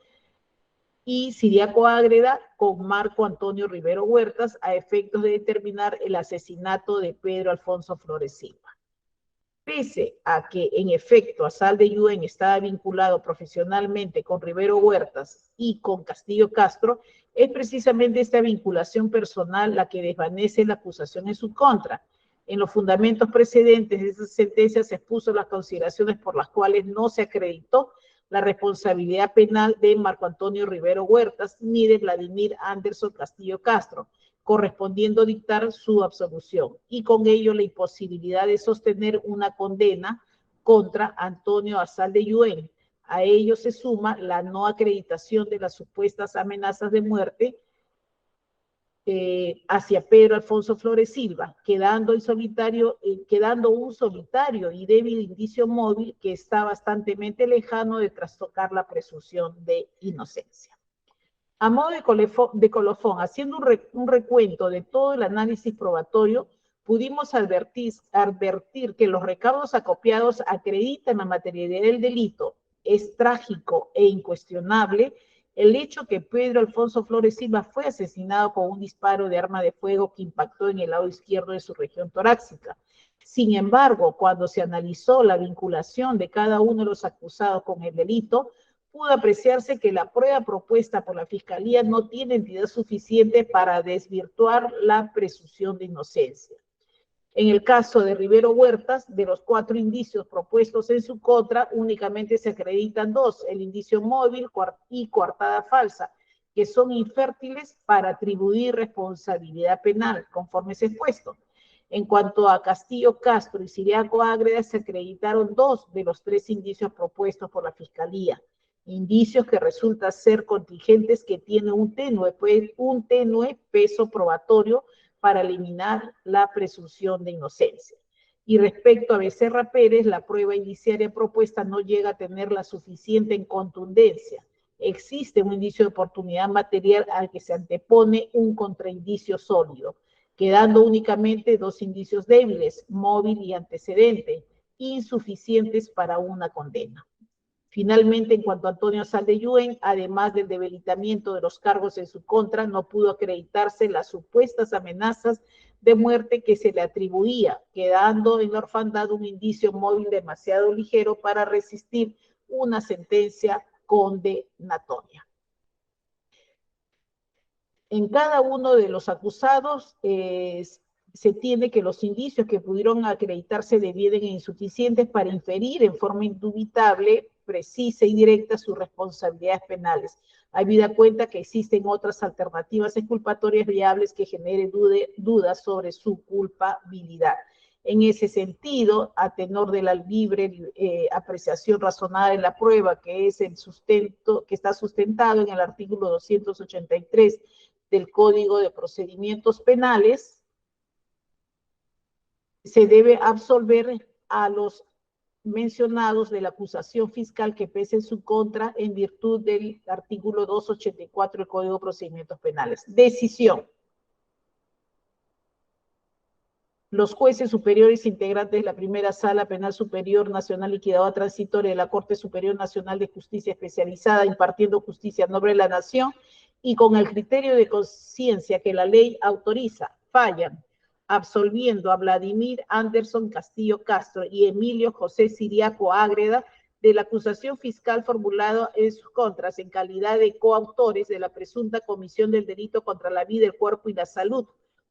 y Ciriaco Ágreda con Marco Antonio Rivero Huertas a efectos de determinar el asesinato de Pedro Alfonso Flores Silva. Pese a que, en efecto, Asalde Yuen estaba vinculado profesionalmente con Rivero Huertas y con Castillo Castro, es precisamente esta vinculación personal la que desvanece la acusación en su contra. En los fundamentos precedentes de esa sentencia se expuso las consideraciones por las cuales no se acreditó la responsabilidad penal de Marco Antonio Rivero Huertas ni de Vladimir Anderson Castillo Castro, correspondiendo dictar su absolución, y con ello la imposibilidad de sostener una condena contra Antonio Asalde Yuen. A ello se suma la no acreditación de las supuestas amenazas de muerte hacia Pedro Alfonso Flores Silva, quedando un solitario y débil indicio móvil que está bastantemente lejano de trastocar la presunción de inocencia. A modo de colofón, haciendo un recuento de todo el análisis probatorio, pudimos advertir que los recaudos acopiados acreditan la materialidad del delito. Es trágico e incuestionable el hecho que Pedro Alfonso Flores Silva fue asesinado con un disparo de arma de fuego que impactó en el lado izquierdo de su región torácica. Sin embargo, cuando se analizó la vinculación de cada uno de los acusados con el delito, pudo apreciarse que la prueba propuesta por la Fiscalía no tiene entidad suficiente para desvirtuar la presunción de inocencia. En el caso de Rivero Huertas, de los 4 indicios propuestos en su contra, únicamente se acreditan 2, el indicio móvil y coartada falsa, que son infértiles para atribuir responsabilidad penal, conforme se ha expuesto. En cuanto a Castillo Castro y Ciriaco Ágreda, se acreditaron 2 de los 3 indicios propuestos por la Fiscalía, indicios que resultan ser contingentes que tienen un tenue peso probatorio para eliminar la presunción de inocencia. Y respecto a Becerra Pérez, la prueba indiciaria propuesta no llega a tener la suficiente en contundencia. Existe un indicio de oportunidad material al que se antepone un contraindicio sólido, quedando únicamente dos indicios débiles, móvil y antecedente, insuficientes para una condena. Finalmente, en cuanto a Antonio Saldelluen, además del debilitamiento de los cargos en su contra, no pudo acreditarse las supuestas amenazas de muerte que se le atribuía, quedando en la orfandad un indicio móvil demasiado ligero para resistir una sentencia condenatoria. En cada uno de los acusados se tiene que los indicios que pudieron acreditarse devienen insuficientes para inferir en forma indubitable, precisa y directa sus responsabilidades penales. Habida cuenta que existen otras alternativas exculpatorias viables que generen dudas sobre su culpabilidad. En ese sentido, a tenor de la libre apreciación razonada de la prueba, que es el sustento, que está sustentado en el artículo 283 del Código de Procedimientos Penales, se debe absolver a los mencionados de la acusación fiscal que pese en su contra en virtud del artículo 284 del Código de Procedimientos Penales. Decisión. Los jueces superiores integrantes de la primera Sala Penal Superior Nacional Liquidadora Transitoria de la Corte Superior Nacional de Justicia Especializada, impartiendo justicia en nombre de la Nación y con el criterio de conciencia que la ley autoriza, fallan, absolviendo a Vladimir Anderson Castillo Castro y Emilio José Siriaco Ágreda de la acusación fiscal formulada en sus contras en calidad de coautores de la presunta comisión del delito contra la vida, el cuerpo y la salud,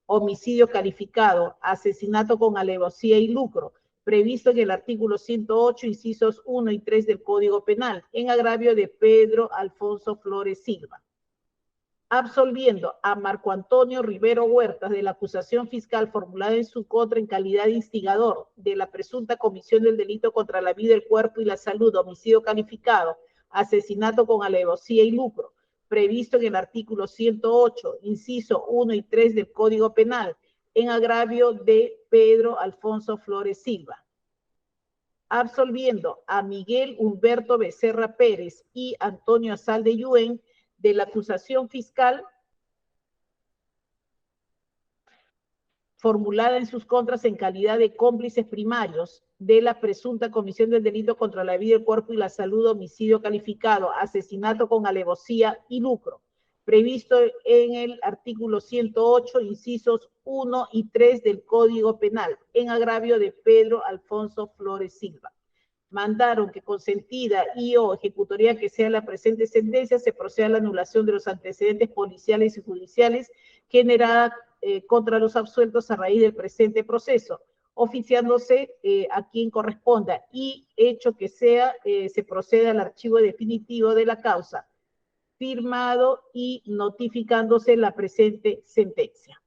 homicidio calificado, asesinato con alevosía y lucro, previsto en el artículo 108, incisos 1 y 3 del Código Penal, en agravio de Pedro Alfonso Flores Silva. Absolviendo a Marco Antonio Rivero Huertas de la acusación fiscal formulada en su contra en calidad de instigador de la presunta comisión del delito contra la vida, el cuerpo y la salud, homicidio calificado, asesinato con alevosía y lucro, previsto en el artículo 108, inciso 1 y 3 del Código Penal, en agravio de Pedro Alfonso Flores Silva. Absolviendo a Miguel Humberto Becerra Pérez y Antonio Saldelluen de la acusación fiscal formulada en sus contras en calidad de cómplices primarios de la presunta comisión del delito contra la vida, el cuerpo y la salud, homicidio calificado, asesinato con alevosía y lucro, previsto en el artículo 108, incisos 1 y 3 del Código Penal, en agravio de Pedro Alfonso Flores Silva. Mandaron que consentida y o ejecutoría que sea la presente sentencia, se proceda a la anulación de los antecedentes policiales y judiciales generadas contra los absueltos a raíz del presente proceso, oficiándose a quien corresponda y hecho que sea, se proceda al archivo definitivo de la causa, firmado y notificándose la presente sentencia.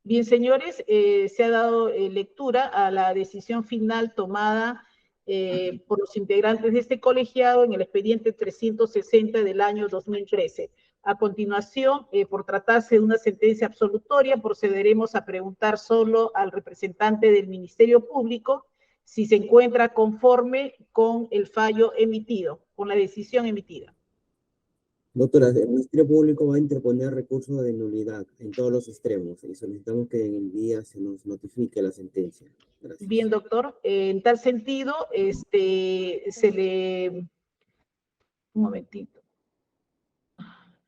Bien, señores, se ha dado lectura a la decisión final tomada por los integrantes de este colegiado en el expediente 360 del año 2013. A continuación, por tratarse de una sentencia absolutoria, procederemos a preguntar solo al representante del Ministerio Público si se encuentra conforme con el fallo emitido, con la decisión emitida. Doctora, el Ministerio Público va a interponer recursos de nulidad en todos los extremos y solicitamos que en el día se nos notifique la sentencia. Gracias. Bien, doctor. En tal sentido, se le... Un momentito.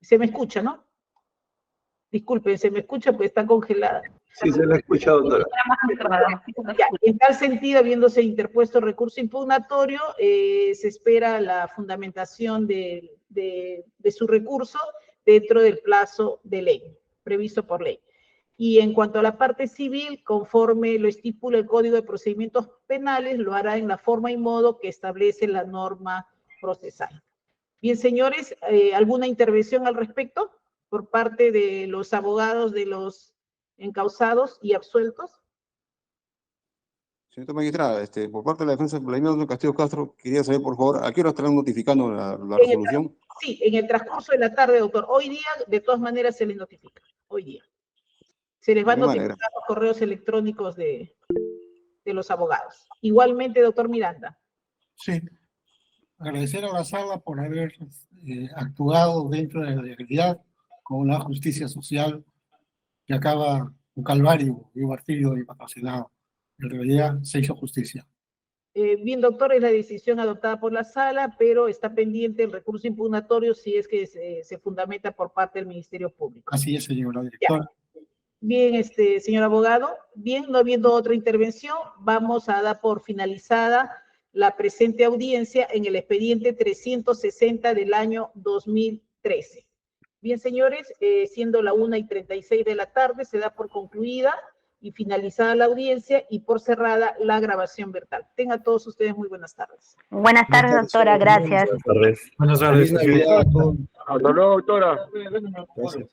Se me escucha, ¿no? Disculpen, se me escucha porque está congelada. Sí, se la escucha, doctora. Ya, en tal sentido, habiéndose interpuesto recurso impugnatorio, se espera la fundamentación de su recurso dentro del plazo de ley, previsto por ley. Y en cuanto a la parte civil, conforme lo estipula el Código de Procedimientos Penales, lo hará en la forma y modo que establece la norma procesal. Bien, señores, ¿alguna intervención al respecto por parte de los abogados de los encausados y absueltos? Señora magistrada, por parte de la defensa de Vladimir Castillo Castro, quería saber, por favor, ¿a qué hora estarán notificando la resolución? Sí, en el transcurso de la tarde, doctor. Hoy día, de todas maneras, se les notifica. Hoy día. Se les va a De ninguna notificar los correos electrónicos de los abogados. Igualmente, doctor Miranda. Sí. Agradecer a la sala por haber actuado dentro de la legalidad con una justicia social que acaba un calvario y un martirio de patrocinado. En realidad se hizo justicia. Bien, doctor, es la decisión adoptada por la sala, pero está pendiente el recurso impugnatorio si es que se fundamenta por parte del Ministerio Público. Así es, señora directora. Bien, señor abogado. Bien, no habiendo otra intervención, vamos a dar por finalizada la presente audiencia en el expediente 360 del año 2013. Bien, señores, siendo la 1:36 de la tarde, se da por concluida y finalizada la audiencia y por cerrada la grabación verbal. Tengan todos ustedes muy buenas tardes. Buenas tardes, doctora. Gracias. Buenas tardes. Buenas tardes. Feliz Navidad a todos. Hasta luego, doctora. Gracias.